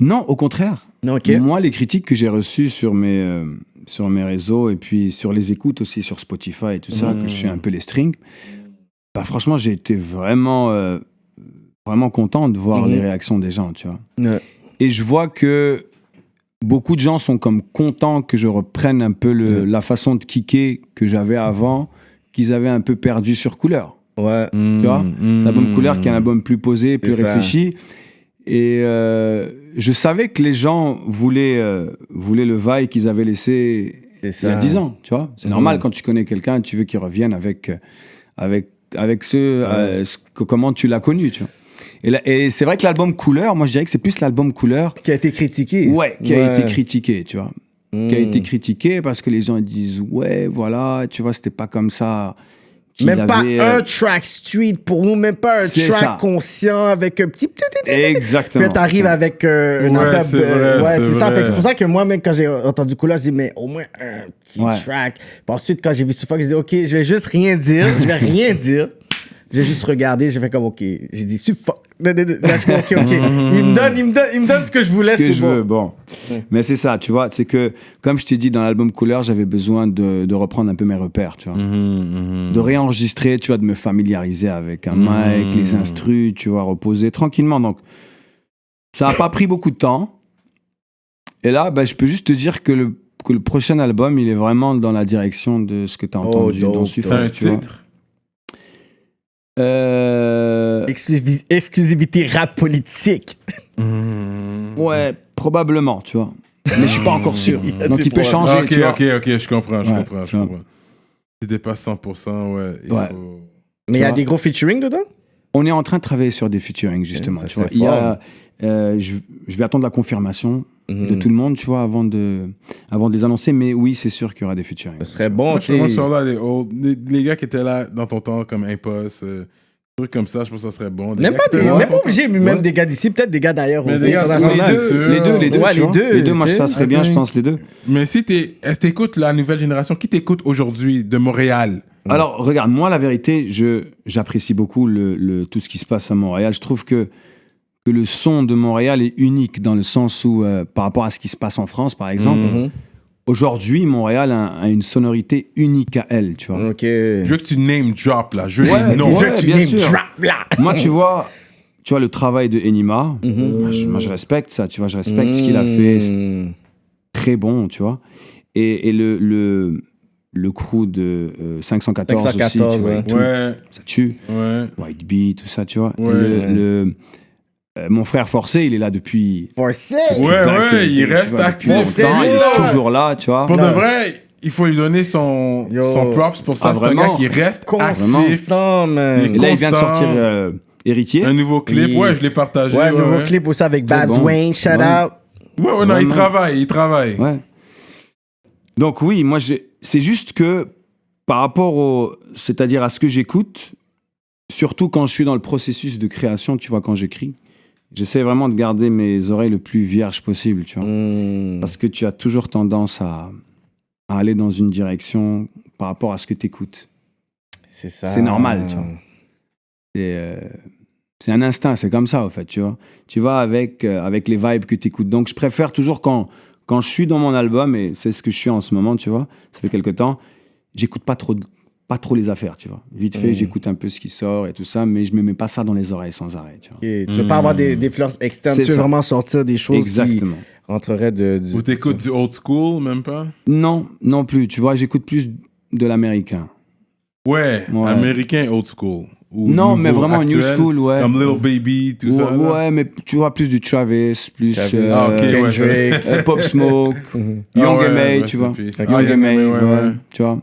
Non, au contraire. Ok. Moi, les critiques que j'ai reçues sur mes réseaux et puis sur les écoutes aussi sur Spotify et tout ça, que je suis un peu les strings, bah franchement, j'ai été vraiment content de voir les réactions des gens, tu vois. Ouais. Et je vois que beaucoup de gens sont comme contents que je reprenne un peu la façon de kicker que j'avais avant, qu'ils avaient un peu perdu sur Couleur. Ouais. Tu vois, c'est l'album Couleur qui est un album plus posé, plus C'est ça. réfléchi. Et je savais que les gens voulaient le vibe qu'ils avaient laissé C'est il y ça. a 10 ans, tu vois. C'est normal quand tu connais quelqu'un, tu veux qu'il revienne avec comment tu l'as connu, tu vois. Et c'est vrai que l'album Couleur, moi je dirais que c'est plus l'album Couleur Qui a été critiqué. qui a été critiqué, tu vois. Qui a été critiqué parce que les gens disent ouais, voilà, tu vois, c'était pas comme ça. qu'il Même pas avait, un track street pour nous, même pas un C'est track ça. conscient avec un petit. Exactement. Puis là, t'arrives avec une Ouais, affaire. c'est vrai, ouais, c'est c'est ça. vrai. Fait que c'est pour ça que moi, même quand j'ai entendu Couleur, je dis, mais au moins un petit Ouais. track. Puis ensuite, quand j'ai vu Suffolk, je dis, OK, je vais juste rien dire. Je vais rien dire. J'ai juste regardé, j'ai fait comme, OK. J'ai dit, Suffolk. Là, je suis OK. Il me donne ce que je voulais, Ce que c'est je bon. veux, bon. Mais c'est ça, tu vois, c'est que, comme je t'ai dit, dans l'album Couleur, j'avais besoin de reprendre un peu mes repères, tu vois. De réenregistrer, tu vois, de me familiariser avec un mic, les instrus, tu vois, reposer tranquillement. Donc, ça n'a pas pris beaucoup de temps. Et là, je peux juste te dire que le prochain album, il est vraiment dans la direction de ce que tu as entendu dope, dans dope. Suffolk, T'as un tu vois. titre? Exclusivité rap politique. Mm-hmm. Ouais, probablement, tu vois. Mais je suis pas encore sûr. Il y a Donc des il peut problèmes. changer, Ok, tu vois. ok, je comprends. Ouais, Je comprends. Si t'es pas 100%, ouais. Il Ouais. faut... Mais il y a vois. des gros featuring dedans? On est en train de travailler sur des featuring, justement. ça Tu vois. serait Il y a, je vais attendre la confirmation de tout le monde, tu vois, avant de les annoncer. Mais oui, c'est sûr qu'il y aura des featuring. Ce serait bon, Moi, tu je suis sais. sur là, les gars qui étaient là dans ton temps, comme Impost, trucs comme ça, je pense que ça serait bon. Même pas, même pas obligé, mais même des gars d'ici, peut-être des gars d'ailleurs Mais aussi, des gars, international. ouais, sûr. Les deux, Ouais, tu les vois. deux, Les deux, moi, tu sais. ça serait bien, je pense, les deux. Mais si t'écoutes la nouvelle génération, qui t'écoute aujourd'hui de Montréal? Alors, regarde, moi, la vérité, j'apprécie beaucoup tout ce qui se passe à Montréal. Je trouve que le son de Montréal est unique dans le sens où, par rapport à ce qui se passe en France, par exemple, aujourd'hui, Montréal a une sonorité unique à elle, tu vois. Ok. Je veux que tu name drop, là. Je veux Ouais, les noms. ouais, Je veux que tu bien name sûr. drop, là. Moi, tu vois le travail de Enima, moi, je respecte ça, tu vois, je respecte ce qu'il a fait, c'est très bon, tu vois. Et le crew de 514 aussi, 514, tu vois, ouais. et tout, Ouais, ça tue. ouais. White Bee, tout ça, tu vois. Ouais. Mon frère Forcé, il est là depuis... Forcé. Ouais, Black, il tu reste vois, actif. depuis longtemps, il là. est toujours là, tu vois. Pour de vrai, il faut lui donner son props pour ça. Ah, c'est un vraiment? gars qui reste actif. Constant, man. Il Et là, il vient de constant. sortir Héritier. Un nouveau clip, Oui. ouais, je l'ai partagé. Ouais, nouveau clip aussi avec Babs bon. Wayne, shout Ouais. out. Ouais, non, il Vraiment. travaille. Ouais. Donc oui, moi, c'est juste que par rapport c'est-à-dire à ce que j'écoute, surtout quand je suis dans le processus de création, tu vois, quand j'écris, j'essaie vraiment de garder mes oreilles le plus vierges possible, tu vois. Parce que tu as toujours tendance à aller dans une direction par rapport à ce que tu écoutes. C'est ça. C'est normal, tu vois. C'est un instinct, c'est comme ça, en fait, tu vois. Tu vas avec les vibes que tu écoutes. Donc, je préfère toujours quand je suis dans mon album, et c'est ce que je suis en ce moment, tu vois, ça fait quelque temps, j'écoute pas trop les affaires, tu vois. Vite fait, j'écoute un peu ce qui sort et tout ça, mais je me mets pas ça dans les oreilles sans arrêt, tu vois. Ok, tu veux pas avoir des influences externes, C'est tu veux ça. vraiment sortir des choses Exactement. qui rentreraient du... Ou t'écoutes du old school, même pas? Non, non plus. Tu vois, j'écoute plus de l'américain. Ouais, Ouais. américain old school. Ou Non, nouveau, mais vraiment new actuel, school, ouais. Comme Little Baby, tout Ouais, ça. là. ouais, mais tu vois plus du Travis, plus Travis, Ah, ok, ouais, Kendrick. Pop Smoke, Ah Young ouais, M.A., rest tu in vois. peace. Young Ah, Young M.A., M.A., ouais. tu vois.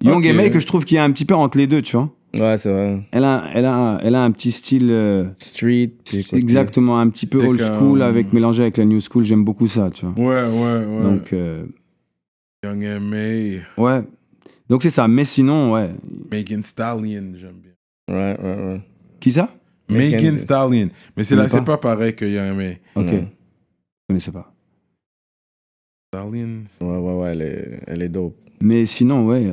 Young Ok. M.A. que je trouve qu'il y a un petit peu entre les deux, tu vois. Ouais, c'est vrai. Elle a un petit style... Street. puis quoi, exactement, un petit peu C'est old comme- school mélangé avec la new school. J'aime beaucoup ça, tu vois. Ouais. Donc, Young M.A., ouais. Donc, c'est ça. Mais sinon, ouais. Megan Stallion, j'aime bien. Ouais. Qui ça? Megan Megan- Stallion. Mais connais c'est pas. pas pareil que Young M.A. Ok. Ouais. Je connaissais pas. Stallion. Ouais, elle est dope. Mais sinon, ouais,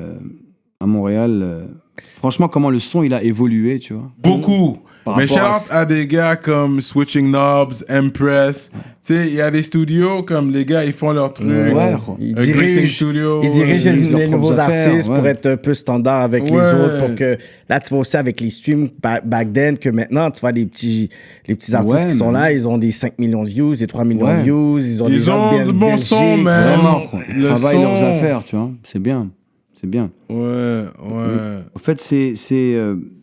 à Montréal, franchement, comment le son, il a évolué, tu vois. Beaucoup. Par Mais rapport à shout à des gars comme Switching Knobs, Empress. Tu sais, il y a des studios comme les gars, ils font leur truc. Ouais. Ils Greeting dirigent, Studio. ils dirigent dirigent les leurs nouveaux propres affaires, artistes ouais. pour être un peu standard avec les Ouais. autres. Pour que, là, tu vois aussi avec les streams back then, que maintenant, tu vois les petits artistes Ouais, qui sont man. là, ils ont des 5 millions de views, des 3 millions Ouais. de views, ils ont des Ils gens ont bien du bon son, Belgique, man. Vraiment, ils Le travaillent son. leurs affaires, tu vois. C'est bien. C'est bien. Ouais. En fait,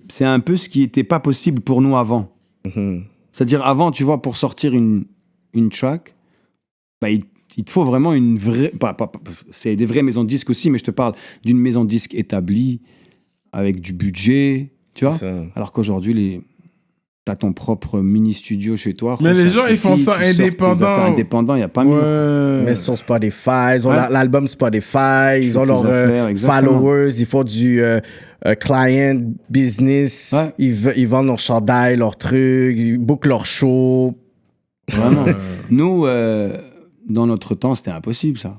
c'est un peu ce qui n'était pas possible pour nous avant. Mhm. C'est-à-dire, avant, tu vois, pour sortir une track, bah, il te faut vraiment une vraie... c'est des vraies maisons de disques aussi, mais je te parle d'une maison de disques établie, avec du budget, tu vois. C'est ça. Alors qu'aujourd'hui, t'as ton propre mini-studio chez toi. Mais ça les gens, ils suffit, font ça tu sors tes indépendant. affaires indépendants, il n'y a pas mieux. Ouais. Mais sur Spotify, ils ont Ouais. l'album Spotify, ils fais ont tes leurs affaires, exactement. followers, ils font du client business, Ouais. ils vendent leurs chandails, leurs trucs, ils bookent leurs shows. Vraiment. Nous, dans notre temps, c'était impossible, ça.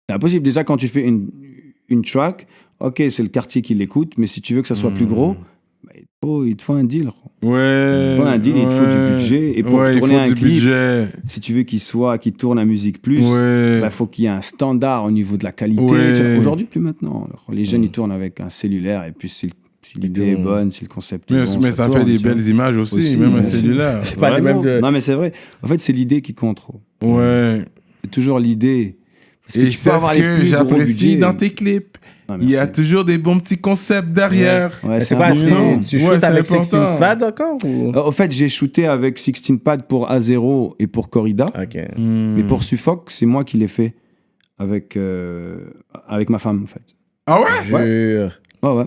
C'est impossible. Déjà, quand tu fais une track, ok, c'est le quartier qui l'écoute, mais si tu veux que ça soit plus gros, bah, il te faut un deal. Ouais. Il te faut un deal, il te faut du budget. Et pour ouais, tourner il faut un du clip, budget. si tu veux qu'il tourne à Musique Plus, Ouais. il faut qu'il y ait un standard au niveau de la qualité. Ouais. Tu vois. Aujourd'hui, plus maintenant. Alors, les jeunes, ils tournent avec un cellulaire, et puis si l'idée est bonne, si le concept est bon, Mais ça fait tourne, des tu vois. belles images aussi, Aussi, même un ouais. cellulaire. C'est pas les Vraiment. mêmes de... Non, mais c'est vrai. En fait, c'est l'idée qui compte. Trop. Ouais. C'est toujours l'idée. Parce que Et tu peux c'est avoir ce les que plus gros j'apprécie budgets. dans tes clips. Ah, Il y a merci. toujours des bons petits concepts derrière. Ouais, Mais c'est c'est quoi, important. tu Ouais, shootes c'est avec important. 16 Pad encore ou... Au fait, j'ai shooté avec 16 Pad pour A0 et pour Corrida. Ok. Mais pour Suffolk, c'est moi qui l'ai fait avec ma femme, en fait. Ah ouais? Jure. Ouais.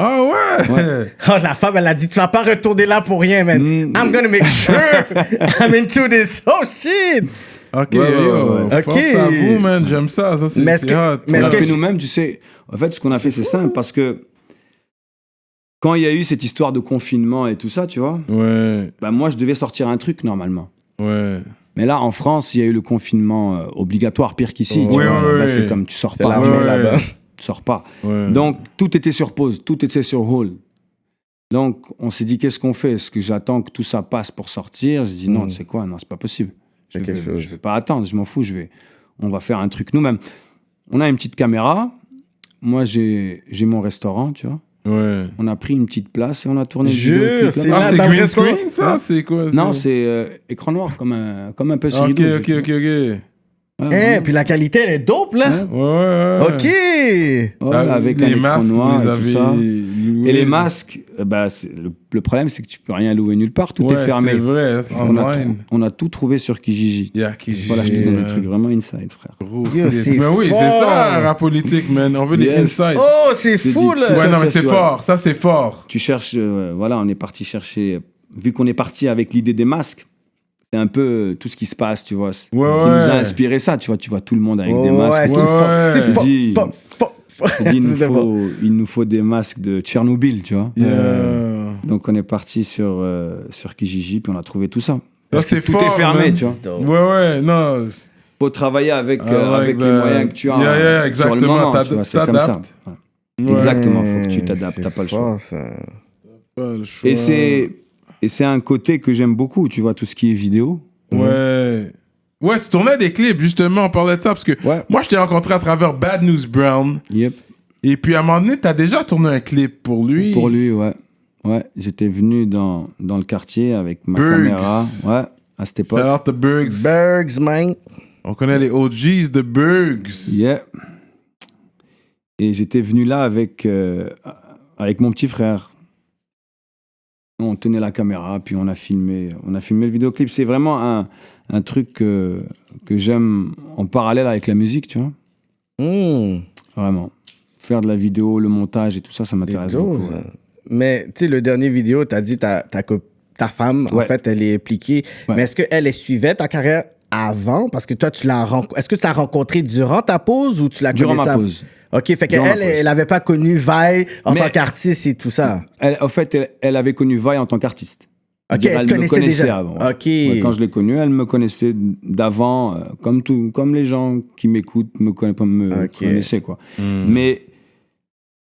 Ah ouais? Oh, la femme, elle a dit, tu vas pas retourner là pour rien, man. Mm. I'm gonna make sure I'm into this. Oh, shit! Ok, Ouais, yo. ouais. Force Ok. à vous, man. J'aime ça. Ça, Mais est-ce c'est que- hot. mais On est-ce l'a que fait nous-mêmes, tu sais. En fait, ce qu'on a fait, c'est simple, parce que quand il y a eu cette histoire de confinement et tout ça, tu vois, Ouais, bah moi, je devais sortir un truc normalement. ouais. Mais là, en France, il y a eu le confinement obligatoire, pire qu'ici. tu Oui, vois. oui, Là, oui. c'est comme tu sors C'est pas. l'armée ouais. là-bas. Tu sors pas. Ouais. Donc, tout était sur pause, tout était sur hold. Donc, on s'est dit, qu'est-ce qu'on fait? Est-ce que j'attends que tout ça passe pour sortir? Je dis, non, tu sais quoi? Non, c'est pas possible. Je Fais quelque chose. vais pas attendre, je m'en fous, on va faire un truc nous-mêmes. On a une petite caméra. Moi, j'ai mon restaurant, tu vois. Ouais. On a pris une petite place et on a tourné le Jure, vidéoclip c'est là-bas. Ah, c'est dans le green restaurant? screen, ça? C'est quoi? Non, c'est écran noir, comme un peu sur Ok, Rideau, ok, tu ok, ok. vois. Eh, Ouais, puis la qualité, elle est dope, là. Ouais, ouais. Ok. ouais, Ah, avec les un écran masques, noir vous les et tout avez ça. Et les masques, le problème, c'est que tu peux rien louer nulle part, tout est fermé. C'est vrai, On a tout trouvé sur Kijiji. Kijiji. Voilà, je te donne des trucs vraiment inside, frère. Yo, c'est mais oui, fort. c'est ça, la politique, man. On veut des insights. Oh, c'est Je te fou, dis, là. Ouais, non, mais ça, c'est ouais. fort. Ça, c'est fort. Tu cherches, voilà, on est parti chercher, vu qu'on est parti avec l'idée des masques, c'est un peu tout ce qui se passe, tu vois, qui nous a inspiré ça, tu vois tout le monde avec des masques. C'est fort. C'est Je fort. dis- Fort. Il nous faut des masques de Tchernobyl, tu vois. Yeah. Donc on est parti sur Kijiji, puis on a trouvé tout ça. Ça, Parce que c'est tout fort, est fermé, man. tu vois. Ouais, non. Faut travailler avec, avec the- les moyens que tu as Yeah, sur le exactement. moment, tu vois, c'est comme ça. T'adaptes. Ouais. Exactement, faut que tu t'adaptes, t'as pas le choix. Pas le choix. Et c'est un côté que j'aime beaucoup, tu vois, tout ce qui est vidéo. Ouais. Ouais, tu tournais des clips, justement, on parlait de ça, parce que Ouais. moi, je t'ai rencontré à travers Bad News Brown. Yep. Et puis, à un moment donné, t'as déjà tourné un clip pour lui. Pour lui, ouais. Ouais, j'étais venu dans le quartier avec ma Bergs. caméra. Ouais, à cette époque. Shout out to Bergs. Bergs, man. On connaît les OGs de Bergs. Yeah. Et j'étais venu là avec mon petit frère. On tenait la caméra, puis on a filmé le vidéoclip. C'est vraiment un truc que j'aime en parallèle avec la musique, tu vois. Vraiment. Faire de la vidéo, le montage et tout ça, ça m'intéresse beaucoup. Ouais. Mais tu sais, le dernier vidéo, t'as dit ta femme, en Ouais. fait, elle est impliquée. Ouais. Mais est-ce qu'elle suivait ta carrière avant? Parce que toi, est-ce que tu l'as rencontrée durant ta pause ou tu la Durant connaissais ma avant? pause. OK, fait Durant ma qu'elle, pause. elle n'avait pas connu Vi en Mais- tant qu'artiste et tout ça. En fait, elle avait connu Vi en tant qu'artiste. OK, Elle me connaissait connaissait déjà. avant. ouais. OK. Ouais, quand je l'ai connue, elle me connaissait d'avant, comme les gens qui m'écoutent me connaissaient, quoi. Mais...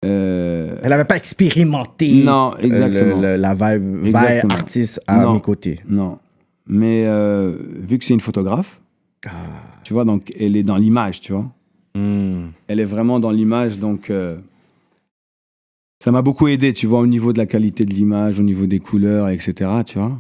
Elle n'avait pas expérimenté non, exactement. la vibe Exactement. artiste à Non. mes côtés. Non. Mais vu que c'est une photographe, tu vois, donc elle est dans l'image, tu vois. Elle est vraiment dans l'image, donc ça m'a beaucoup aidé, tu vois, au niveau de la qualité de l'image, au niveau des couleurs, etc., tu vois.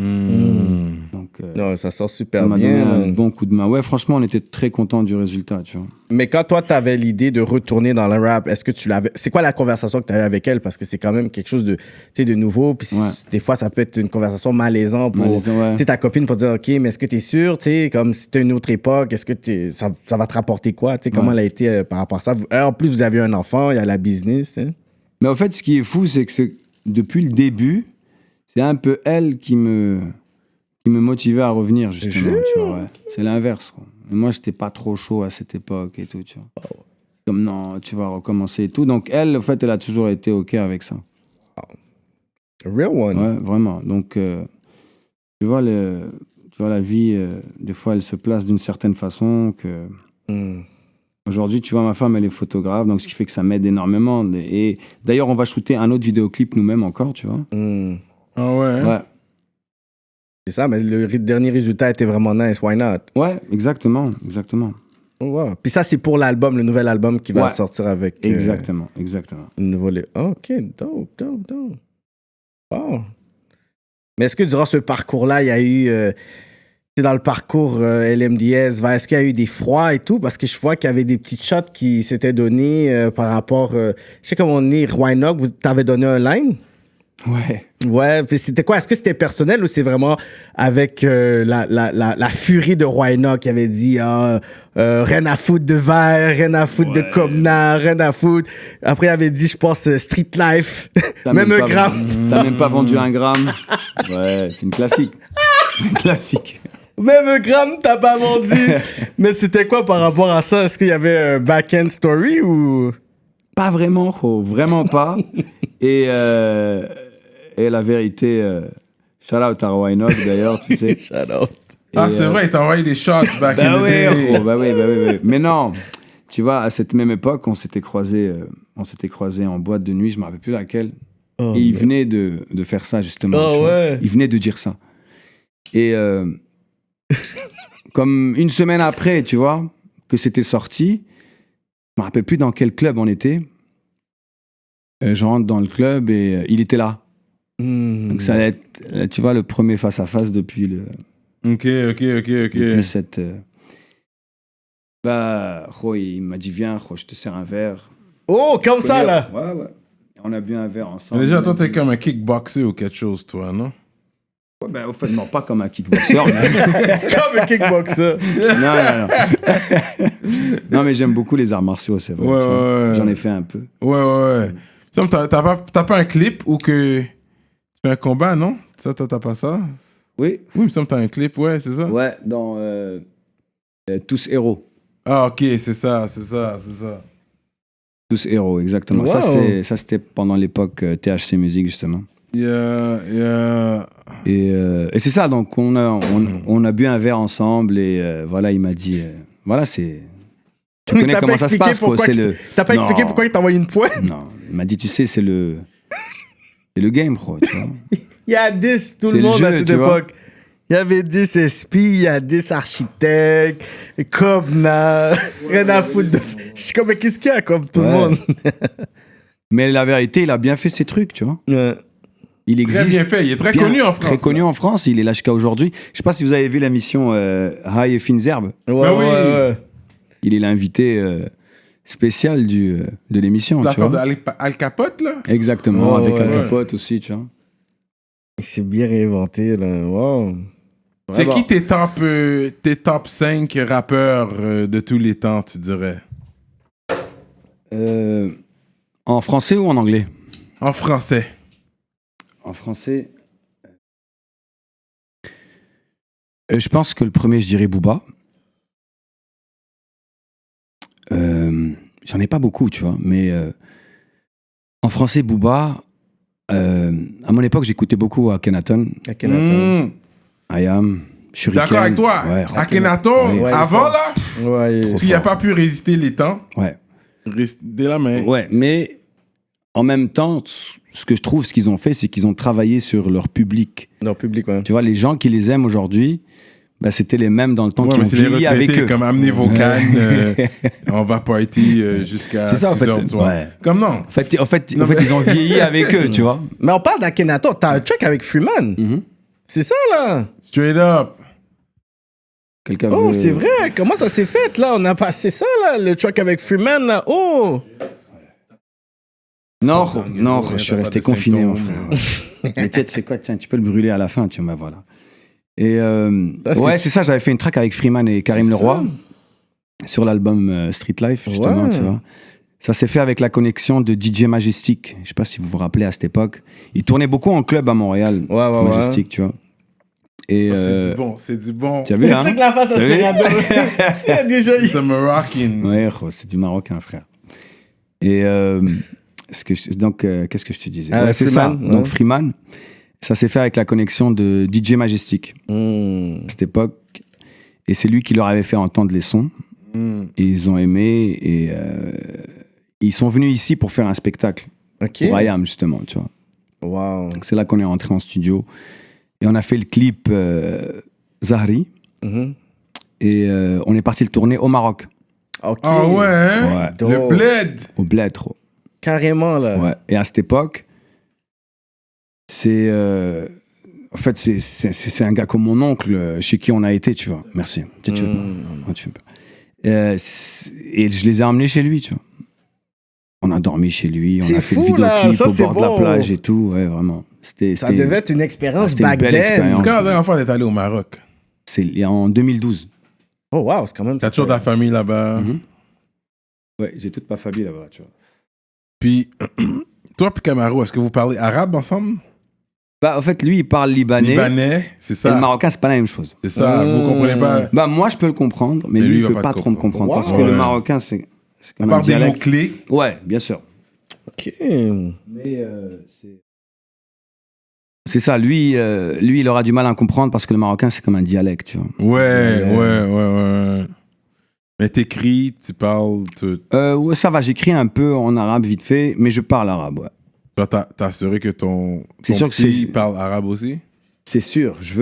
Donc, Non, ça sort ça super m'a donné bien. un bon coup de main. Ouais, franchement, on était très contents du résultat, tu vois. Mais quand toi, tu avais l'idée de retourner dans le rap, est-ce que tu l'avais... C'est quoi la conversation que tu avais avec elle? Parce que c'est quand même quelque chose de, tu sais, de nouveau. Puis Ouais. des fois, ça peut être une conversation malaisante pour Ouais. tu sais, ta copine pour dire, OK, mais est-ce que tu es sûr? Tu sais, comme c'était une autre époque, est-ce que ça va te rapporter quoi? Tu sais, comment Ouais. elle a été par rapport à ça? En plus, vous avez un enfant, il y a la business. Hein? Mais en fait, ce qui est fou, c'est que depuis le début, c'est un peu elle qui me motivait à revenir, justement. Tu vois, ouais. C'est l'inverse, quoi. Et moi, j'étais pas trop chaud à cette époque et tout, tu vois. Comme non, tu vas recommencer et tout. Donc, elle, en fait, elle a toujours été OK avec ça. Real one. Ouais, vraiment. Donc, tu vois, la vie, des fois, elle se place d'une certaine façon que... Aujourd'hui, tu vois, ma femme, elle est photographe, donc ce qui fait que ça m'aide énormément. Et d'ailleurs, on va shooter un autre vidéoclip nous-mêmes encore, tu vois. Ah ouais? Ouais. C'est ça, mais le dernier résultat était vraiment nice. Why not? Ouais, exactement. Oh, wow. Puis ça, c'est pour l'album, le nouvel album qui va Ouais. sortir avec... Exactement. le nouveau... OK, dope. Bon. Mais est-ce que durant ce parcours-là, il y a eu... c'est dans le parcours LMDS, est-ce qu'il y a eu des froids et tout? Parce que je vois qu'il y avait des petites shots qui s'étaient donnés par rapport... je sais comment on est, Roanoke, vous t'avez donné un line? Ouais. Ouais, puis c'était quoi? Est-ce que c'était personnel ou c'est vraiment avec la furie de Roanoke qui avait dit rien à foutre de verre, rien à foutre de Comna, rien à foutre. Après, il avait dit, je pense, Street Life, même un pas- gramme. T'as même pas vendu un gramme. Ouais, c'est une classique. C'est une classique. Même un gramme, t'as pas vendu. Mais c'était quoi par rapport à ça? Est-ce qu'il y avait un back-end story ou... Pas vraiment, vraiment pas. Et la vérité, shout out à Roanoke d'ailleurs, tu sais. Shout out. Ah, c'est vrai, il t'a envoyé des shots back in the day. Bah oui. Mais non, tu vois, à cette même époque, on s'était croisés en boîte de nuit, je me rappelle plus laquelle. Et il venait de faire ça, justement. Oh, tu vois. ouais. Il venait de dire ça. Et comme une semaine après, tu vois, que c'était sorti, je me rappelle plus dans quel club on était. Je rentre dans le club et il était là. Donc ça allait être, tu vois, le premier face-à-face depuis Ok. depuis cette... il m'a dit, viens, je te sers un verre. Oh, comme ça, là. Ouais. On a bu un verre ensemble. Mais déjà, toi, t'es comme un kickboxer ou quelque chose, toi, non? Ouais, ben, au fait, non, pas comme un kickboxer. mais... Comme un kickboxer. non. Non, mais j'aime beaucoup les arts martiaux, c'est vrai. Ouais, tu vois. ouais. J'en ai fait un peu. Ouais. Ça, t'as pas un clip ou que tu fais un combat, non? Ça, t'as pas ça? Oui. Oui, il me semble que t'as un clip, ouais, c'est ça? Ouais, dans Tous Héros. Ah, ok, c'est ça. Tous Héros, exactement. Wow. Ça, c'était pendant l'époque THC Music, justement. Yeah. Et c'est ça, donc on a bu un verre ensemble et voilà, il m'a dit, voilà, c'est... Tu connais comment ça se passe, quoi. T'as pas expliqué pourquoi il t'a envoyé une pointe? Non, il m'a dit, tu sais, c'est le game, bro, tu vois. Il y a 10 tout C'est le le monde jeu, à cette tu vois. époque. Il y avait 10 SP, il y a 10 architectes, Kobna, rien à foutre de... Je suis comme, mais qu'est-ce qu'il y a comme tout le Ouais. monde? Mais la vérité, il a bien fait ses trucs, tu vois. Ouais. Il existe. Très bien fait, il est très bien- connu en France. Très connu en France, il est là jusqu'à aujourd'hui. Je sais pas si vous avez vu la mission High et Fines Herbes. Ouais, oui. ouais. Il est l'invité spécial de l'émission, tu L'affaire de vois. Al Capote, là? Exactement, Ouais, avec ouais. Al Capote aussi, tu vois. Il s'est bien réinventé, là. Wow. C'est Vraiment. qui tes top 5 rappeurs de tous les temps, tu dirais? En français ou en anglais? En français. En français. Je pense que le premier, je dirais Booba. J'en ai pas beaucoup, tu vois, mais en français, Booba. À mon époque, j'écoutais beaucoup Akhenaton, IAM, Shuriken. D'accord avec toi. Ouais, Akhenaton, Ouais, avant là, Ouais. Trop tu n'as fort. pas pu résister les temps. Ouais. Résister là, mais. Ouais, mais en même temps, ce que je trouve, ce qu'ils ont fait, c'est qu'ils ont travaillé sur leur public. Leur public, ouais. Tu vois, les gens qui les aiment aujourd'hui, bah, c'était les mêmes dans le temps Ouais, qui mais ont c'est les vieilli avec retraités, eux. comme amenez vos cannes, on va party jusqu'à C'est ça, en 6 fait. heures du soir. Ouais. Comme non. En fait, ils ont vieilli avec eux, tu vois. Mais on parle d'Akhenaton. T'as un track avec Freeman. Mhm. C'est ça, là. Straight up. Quelqu'un Oh, veut- c'est vrai. Comment ça s'est fait, là? On a passé ça, là, le track avec Freeman, là. Oh! Non, T'as je suis pas resté de confiné, mon symptômes. frère. Mais tiens, tu sais quoi, tiens, tu peux le brûler à la fin, tu vois, voilà. Et Ça, ouais, c'est ça, j'avais fait une track avec Freeman et Karim C'est Leroy ça. sur l'album Street Life, justement, Ouais. tu vois. Ça s'est fait avec la connexion de DJ Majestic. Je sais pas si vous vous rappelez à cette époque. Il tournait beaucoup en club à Montréal, Ouais. Majestic, tu vois. Et C'est du bon. tu as vu, hein? Check la face à T'as vu? Serrano. Il y a déjà eu. C'est Moroccan. Ouais, c'est du marocain, frère. Et qu'est-ce que je te disais? Ouais, c'est ça. Freeman, ouais. Donc Freeman, ça s'est fait avec la connexion de DJ Majestic à cette époque. Et c'est lui qui leur avait fait entendre les sons. Et ils ont aimé et ils sont venus ici pour faire un spectacle OK. pour IAM, justement, tu vois. Wow. Donc c'est là qu'on est rentré en studio et on a fait le clip Zahri Mhm. et on est parti le tourner au Maroc, OK. Ah ouais, hein? Ouais. Le Dope. bled. au Bled, trop. Carrément, là. Ouais. Et à cette époque, c'est en fait c'est un gars comme mon oncle chez qui on a été, tu vois. Merci. Tu veux pas. Non, tu veux pas. Et je les ai emmenés chez lui, tu vois. On a dormi chez lui, on C'est a fait fou, le là, vidéoclip ça, au c'est bord de la bon. plage et tout, ouais, vraiment. Ça C'était devait être une expérience c'était une back belle then. expérience. C'est quand la dernière fois d'être allé au Maroc? c'est en 2012. Oh, wow, c'est quand même... T'as toujours ta famille là-bas. Mhm. Ouais, j'ai toute ma famille là-bas, tu vois. Puis, toi puis Camaro, est-ce que vous parlez arabe ensemble? Bah, en fait, lui, il parle Libanais, c'est Et ça. le marocain, c'est pas la même chose. C'est ça, vous comprenez pas. Bah, moi, je peux le comprendre, mais Mais lui, lui, il il peut va pas te trop me comprendre. comprendre. Parce Wow. que le Ouais. marocain, c'est À comme un part des dialecte. mots-clés. Ouais, bien sûr. OK. Mais c'est ça, lui, il aura du mal à comprendre parce que le marocain, c'est comme un dialecte, tu vois. Ouais. Mais t'écris, tu parles, Ouais, ça va, j'écris un peu en arabe vite fait, mais je parle arabe, ouais. toi, t'as assuré que ton C'est sûr que petit c'est- parle arabe aussi? C'est sûr, je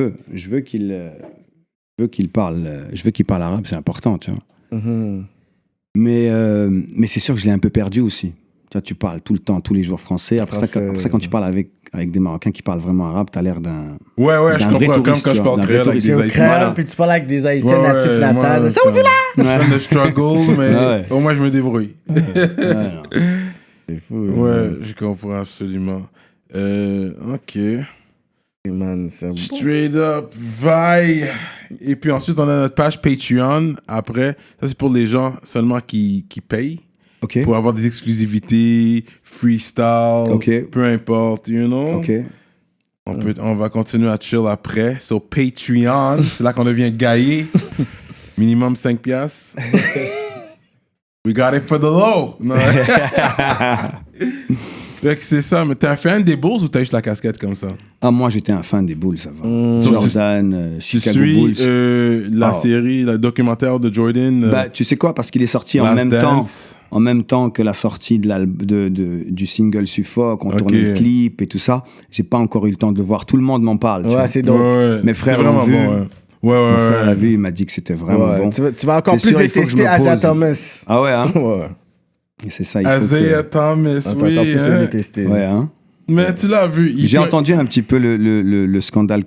veux qu'il parle arabe, c'est important, tu vois. Mhm. Mais c'est sûr que je l'ai un peu perdu aussi. Tu vois, tu parles tout le temps, tous les jours français. Après ça, quand tu parles avec des Marocains qui parlent vraiment arabe, t'as l'air d'un... Ouais, je D'un vrai comprends. Comme touriste, quand je tu parle vois, d'un créole vrai avec C'est des au Haïtiens. créole, puis tu parles avec des Haïtiens natifs moi, natas. Ça comme- vous dit là? Je suis dans le struggle, mais Ouais. au moins je me débrouille. Ouais, non. C'est fou. Ouais, je comprends absolument. Ok. Man, c'est bon. Straight up, vaille. Et puis ensuite, on a notre page Patreon. Après, ça c'est pour les gens seulement qui payent. Ok. Pour avoir des exclusivités, freestyle, Ok. peu importe, you know. Ok. On va continuer à chill après. So Patreon, c'est là qu'on devient gaillé. Minimum 5 piastres. We got it for the low. Non. Fait que c'est ça, mais t'es un fan des Bulls ou t'as juste la casquette comme ça? Ah, moi, j'étais un fan des Bulls, ça va. So, Jordan, Tu Chicago suis Bulls. la série, le documentaire de Jordan. Bah, tu sais quoi, parce qu'il est sorti en Last même Dance. en même temps que la sortie du single Suffolk, on tournait le clip et tout ça. J'ai pas encore eu le temps de le voir. Tout le monde m'en parle. tu vois. Ouais, c'est donc. Ouais, Mes frères c'est vraiment l'ont vu. bon. Ouais. Mon frère l'a vu, il m'a dit que c'était vraiment bon. Tu vas encore C'est plus sûr, il faut que je détester me Isaiah pose. Thomas. Ah ouais, hein? Ouais. Et c'est ça, il faut Isaiah Thomas, Tu vas encore oui. plus le Hein. détester. Ouais, hein? Mais tu l'as vu. J'ai entendu un petit peu le scandale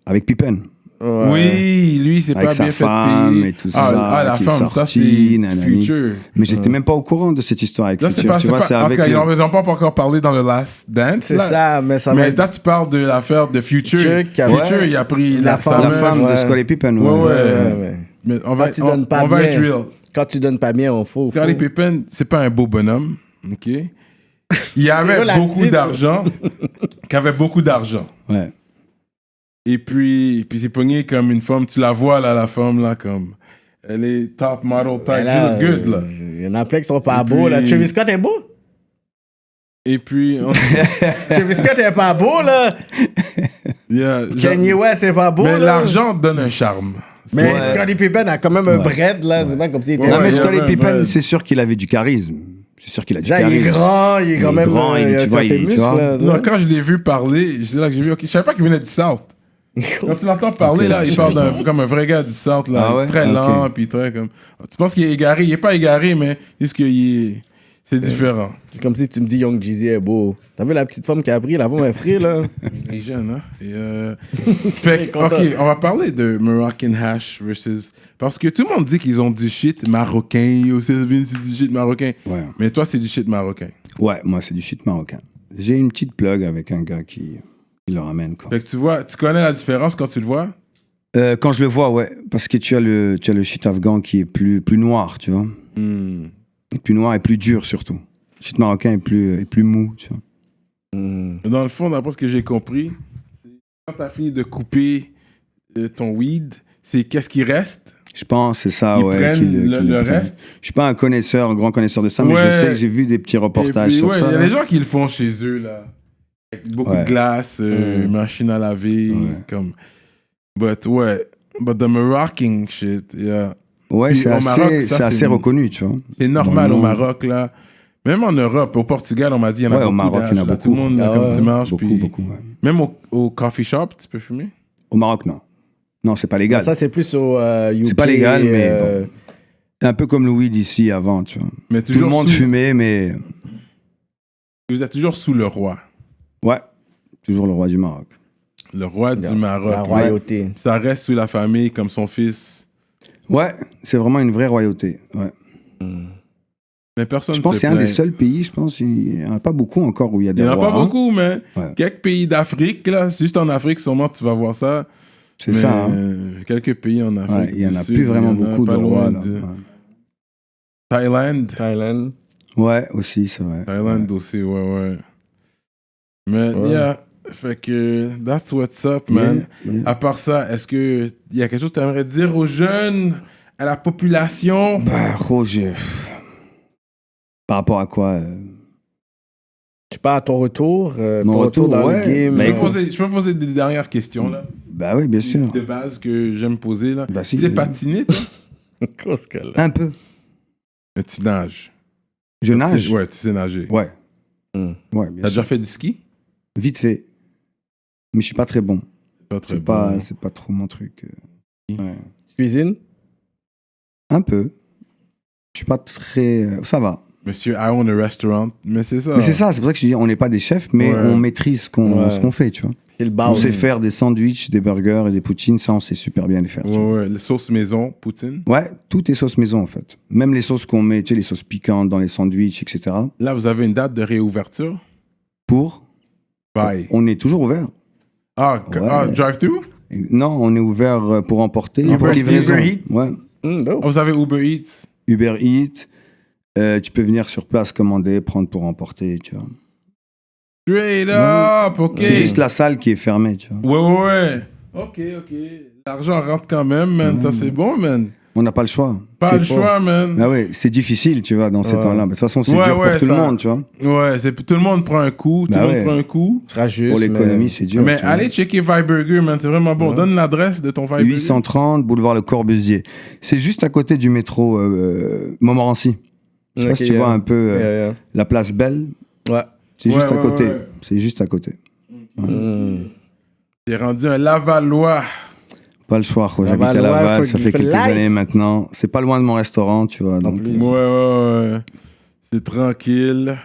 avec Pippen. Ouais. Oui, lui, c'est Avec pas sa bien fait femme payer. et tout ça, la qui est femme, ça sorti, c'est nanani. Future. Mais j'étais même pas au courant de cette histoire avec Là, c'est Future. pas, Tu c'est vois, pas, c'est en tout avec cas, ils n'ont pas encore parlé dans le Last Dance. C'est là. ça, mais ça va Mais être. là, tu parles de l'affaire de Future. Future, Il a pris la sa la meuf. femme de ouais. Scottie Pippen. Ouais. Ouais. Mais on va, Quand tu donnes pas on va bien. être real. Quand tu donnes pas bien, on faut. Scottie Pippen, c'est pas un beau bonhomme. OK? Il avait relatif, beaucoup ça. d'argent. Qui avait beaucoup d'argent. Ouais. Et puis c'est pogné comme une femme. Tu la vois, là, la femme, là, comme. Elle est top model type. Là, She look good, là. Il y en a plein qui sont pas Et beaux, là. puis- Travis Scott est beau? Et puis. Travis Scott est pas beau, là. Yeah, Kanye West est pas beau, mais là. l'argent donne un charme. Mais Ouais. Scottie Pippen a quand même un bread, là. C'est pas comme s'il était. Non, mais il y Scottie avait un Pippen, buzz. c'est sûr qu'il avait du charisme. C'est sûr qu'il a du Genre, il charisme. est grand, il est quand même. grand, il a tu vois, certains tu muscles, vois. là. Non, quand je l'ai vu parler, c'est là que j'ai vu. Ok, je savais pas qu'il venait du South. Quand tu l'entends parler, Ok, là, là, il je parle sais. comme un vrai gars du South, là. Ah ouais? Très Ok. lent, puis très comme. Tu penses qu'il est égaré? Il est pas égaré, mais juste qu'il est. C'est différent. C'est comme si tu me dis Young Jeezy est beau. T'as vu la petite femme qui a pris, la femme est free, là? Il est jeune, hein? Fait que, ok, on va parler de Moroccan Hash versus. Parce que tout le monde dit qu'ils ont du shit marocain. Aussi, c'est du shit marocain. Ouais. Mais toi, c'est du shit marocain. Ouais, moi, c'est du shit marocain. J'ai une petite plug avec un gars qui le ramène, quoi. Fait que tu vois, tu connais la différence quand tu le vois? Quand je le vois, ouais. Parce que tu as le shit afghan qui est plus noir, tu vois. Et plus noir et plus dur, surtout. Le shit marocain est plus mou, tu vois. Dans le fond, d'après ce que j'ai compris, c'est quand tu as fini de couper ton weed, c'est qu'est-ce qui reste? Je pense c'est ça, Ils ouais. prennent qu'ils le prennent. reste? Je suis pas un grand connaisseur de ça, mais Ouais. je sais que j'ai vu des petits reportages Et puis, sur ouais, ça. il y a là. des gens qui le font chez eux, là. Avec beaucoup Ouais. de glace, machine à laver, Ouais. comme... But the Moroccan shit, yeah. Ouais, Puis c'est au Maroc, ça, c'est c'est- assez reconnu, tu vois. C'est normal Dans au le monde. Maroc, là. Même en Europe, au Portugal, on m'a dit, il y en a Ouais, au beaucoup Maroc, il y en a d'âge, là. beaucoup. Tout le monde, Ah comme ouais. tu marches, Beaucoup, puis... beaucoup, ouais. Même au coffee shop, tu peux fumer? Au Maroc, non. Non, c'est pas légal. Ça, c'est plus au UK. C'est pas légal, mais bon. Un peu comme le weed ici avant, tu vois. Mais Tout le monde fumait, mais Vous êtes toujours sous le roi. ouais, toujours le roi du Maroc. Le roi du Maroc. La ouais. royauté. Ça reste sous la famille comme son fils. Ouais, c'est vraiment une vraie royauté. Ouais. Mais personne Je pense se que c'est un des plaint. seuls pays, je pense, il n'y en a pas beaucoup encore où il y a des Il n'y en a rois. pas hein. beaucoup, mais Ouais. quelques pays d'Afrique, là, juste en Afrique, sûrement tu vas voir ça. C'est Mais, ça. Hein. quelques pays en Afrique. Ouais, il n'y en du a Sud, plus vraiment il y en a beaucoup de pas rois. loin Là. de- Thaïlande. Thailand. Ouais, aussi, c'est vrai. Thaïlande aussi, ouais. Mais, yeah, fait que, that's what's up, man. Yeah. À part ça, est-ce qu'il y a quelque chose que tu aimerais dire aux jeunes, à la population? Bah, Roger. Par rapport à quoi Je sais pas, à ton retour. Mon ton retour dans ouais. le game. Mais Je peux poser des dernières questions, là, Bah oui, bien sûr. de base que j'aime poser, là. Bah, si, Tu sais vas-y. patiner, toi? Qu'est-ce que là? Un peu. Mais tu nages. Je nage. Ouais, tu sais nager. Ouais. Hmm. Ouais, bien T'as sûr. déjà fait du ski? Vite fait. Mais je suis pas très bon. Pas très C'est pas trop mon truc. Ouais. Cuisine? Un peu. Je suis pas très. Ça va. Monsieur, I own a restaurant. Mais c'est ça. Mais c'est ça, c'est pour ça que je dis, on n'est pas des chefs, mais Ouais. on maîtrise ce qu'on Ouais. ce qu'on fait, tu vois. C'est le On base. sait faire des sandwichs, des burgers et des poutines, ça on sait super bien les faire. tu vois. Ouais, les sauces maison, poutine. Ouais, tout est sauce maison en fait. Même les sauces qu'on met, tu sais, les sauces piquantes dans les sandwichs, etc. Là, vous avez une date de réouverture? Pour, Bye. on est toujours ouvert. Ah, drive-thru? Non, on est ouvert pour emporter, Uber- pour livraison. Uber Eats. Ouais. Dope. Ah, vous avez Uber Eats? Uber Eats, tu peux venir sur place, commander, prendre pour emporter, tu vois. Straight up, ok. C'est juste la salle qui est fermée, tu vois. Ouais. Ok. L'argent rentre quand même, man. Ça, c'est bon, man. On n'a pas le choix. Pas C'est le fort. choix, man. Ah ouais, c'est difficile, tu vois, dans ces temps-là. Mais de toute façon, c'est Ouais, dur ouais, pour tout ça- le monde, tu vois. Ouais, tout le monde prend un coup. Tout Bah le monde ouais. prend un coup. Ce sera juste. Pour l'économie, mais- c'est dur. Mais tu vois. allez checker Vibe Burger, man. C'est vraiment bon. Donne l'adresse de ton Vibe Burger. 830 boulevard Le Corbusier. C'est juste à côté du métro Montmorency. Je sais pas Ok, si tu vois un peu Yeah. la place Belle. Ouais. C'est juste Ouais, à côté. ouais. C'est juste à côté. T'es rendu un Lavallois. Pas le choix, quoi. J'habite à Laval, Laval, faut ça qu'il fait fait quelques live. années maintenant. C'est pas loin de mon restaurant, tu vois. Donc, plus. Ouais. C'est tranquille.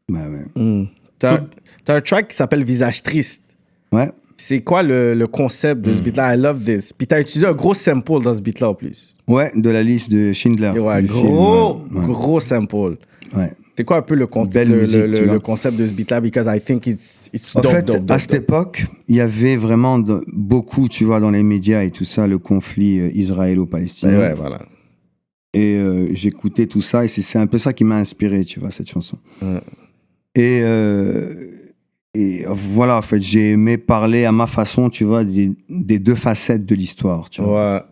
bah ouais. T'as un track qui s'appelle Visage Triste. Ouais. C'est quoi le concept de ce beat-là? I love this. Puis t'as utilisé un gros sample dans ce beat-là en plus. Ouais, de la liste de Schindler. Et ouais, du gros, film, ouais. gros sample. Ouais. C'est quoi un peu le Belle musique, tu vois. le concept de ce beat-là? Because I think it's En dope, fait, dope, à dope, cette dope. époque, il y avait vraiment beaucoup, tu vois, dans les médias et tout ça, le conflit israélo-palestinien. Ouais, voilà. Et j'écoutais tout ça et c'est un peu ça qui m'a inspiré, tu vois, cette chanson. Ouais. Et voilà, en fait, j'ai aimé parler à ma façon, tu vois, des deux facettes de l'histoire, tu vois. Ouais.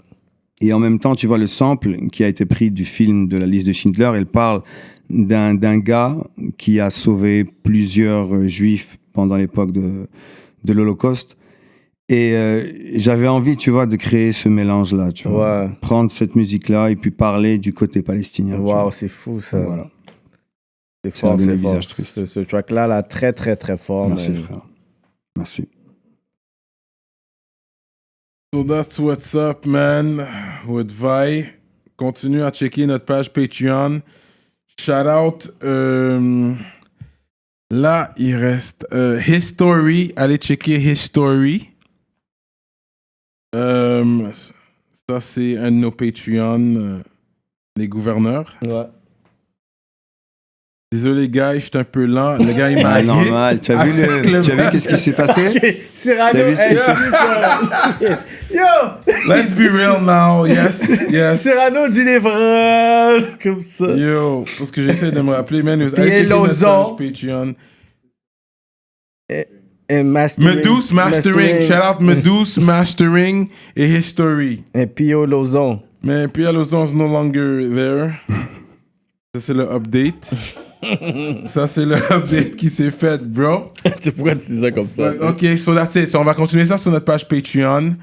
Et en même temps, tu vois, le sample qui a été pris du film de la liste de Schindler, il parle d'un gars qui a sauvé plusieurs juifs pendant l'époque de l'Holocauste. Et j'avais envie, tu vois, de créer ce mélange-là, tu vois. Ouais. Prendre cette musique-là et puis parler du côté palestinien. tu Waouh, vois. c'est fou ça. Voilà. C'est Ça a fort, donné c'est le fort. visage triste. Ce track-là, là, très, très, très fort. Merci, man. frère. Merci. So that's what's up, man. With Vi. Continue à checker notre page Patreon. Shout out. Là, il reste History. Allez checker History. Ça, c'est un de nos Patreon, les gouverneurs. Ouais. Désolé, gars, je suis un peu lent. Le gars, il m'a Ah, hit normal. Tu as vu, avec le- tu as vu qu'est-ce qui s'est passé? Cyrano, T'as vu ce que Yo! Let's be real now. Yes. Cyrano dit les phrases comme ça. Yo, parce que j'essaie de me rappeler, man. Allez Pierre checker notre Lozon. page Patreon. Et mastering. Medus Mastering. Shout out Medus Mastering et History. Et Pio Lozon. Mais Pierre Lozon is no longer there. Ça, c'est le update. Ça, c'est le update qui s'est fait, bro. Tu pourrais dire ça comme ça. Ok, so that's it. So, on va continuer ça sur notre page Patreon.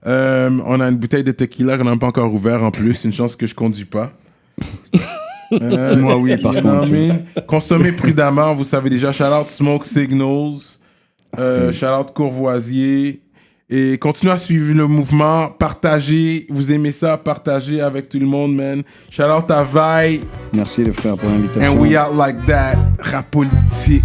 On a une bouteille de tequila qu'on n'a pas encore ouvert en plus. Une chance que je conduis pas. Moi, oui, par You know contre. what I mean? Consommez prudemment, vous savez déjà. Shout out Smoke Signals. Shout out Courvoisier. Et continuez à suivre le mouvement. Partagez. Vous aimez ça? Partagez avec tout le monde, man. Shout out à Vi. Merci, les frères, pour l'invitation. And we out like that. Rap politique.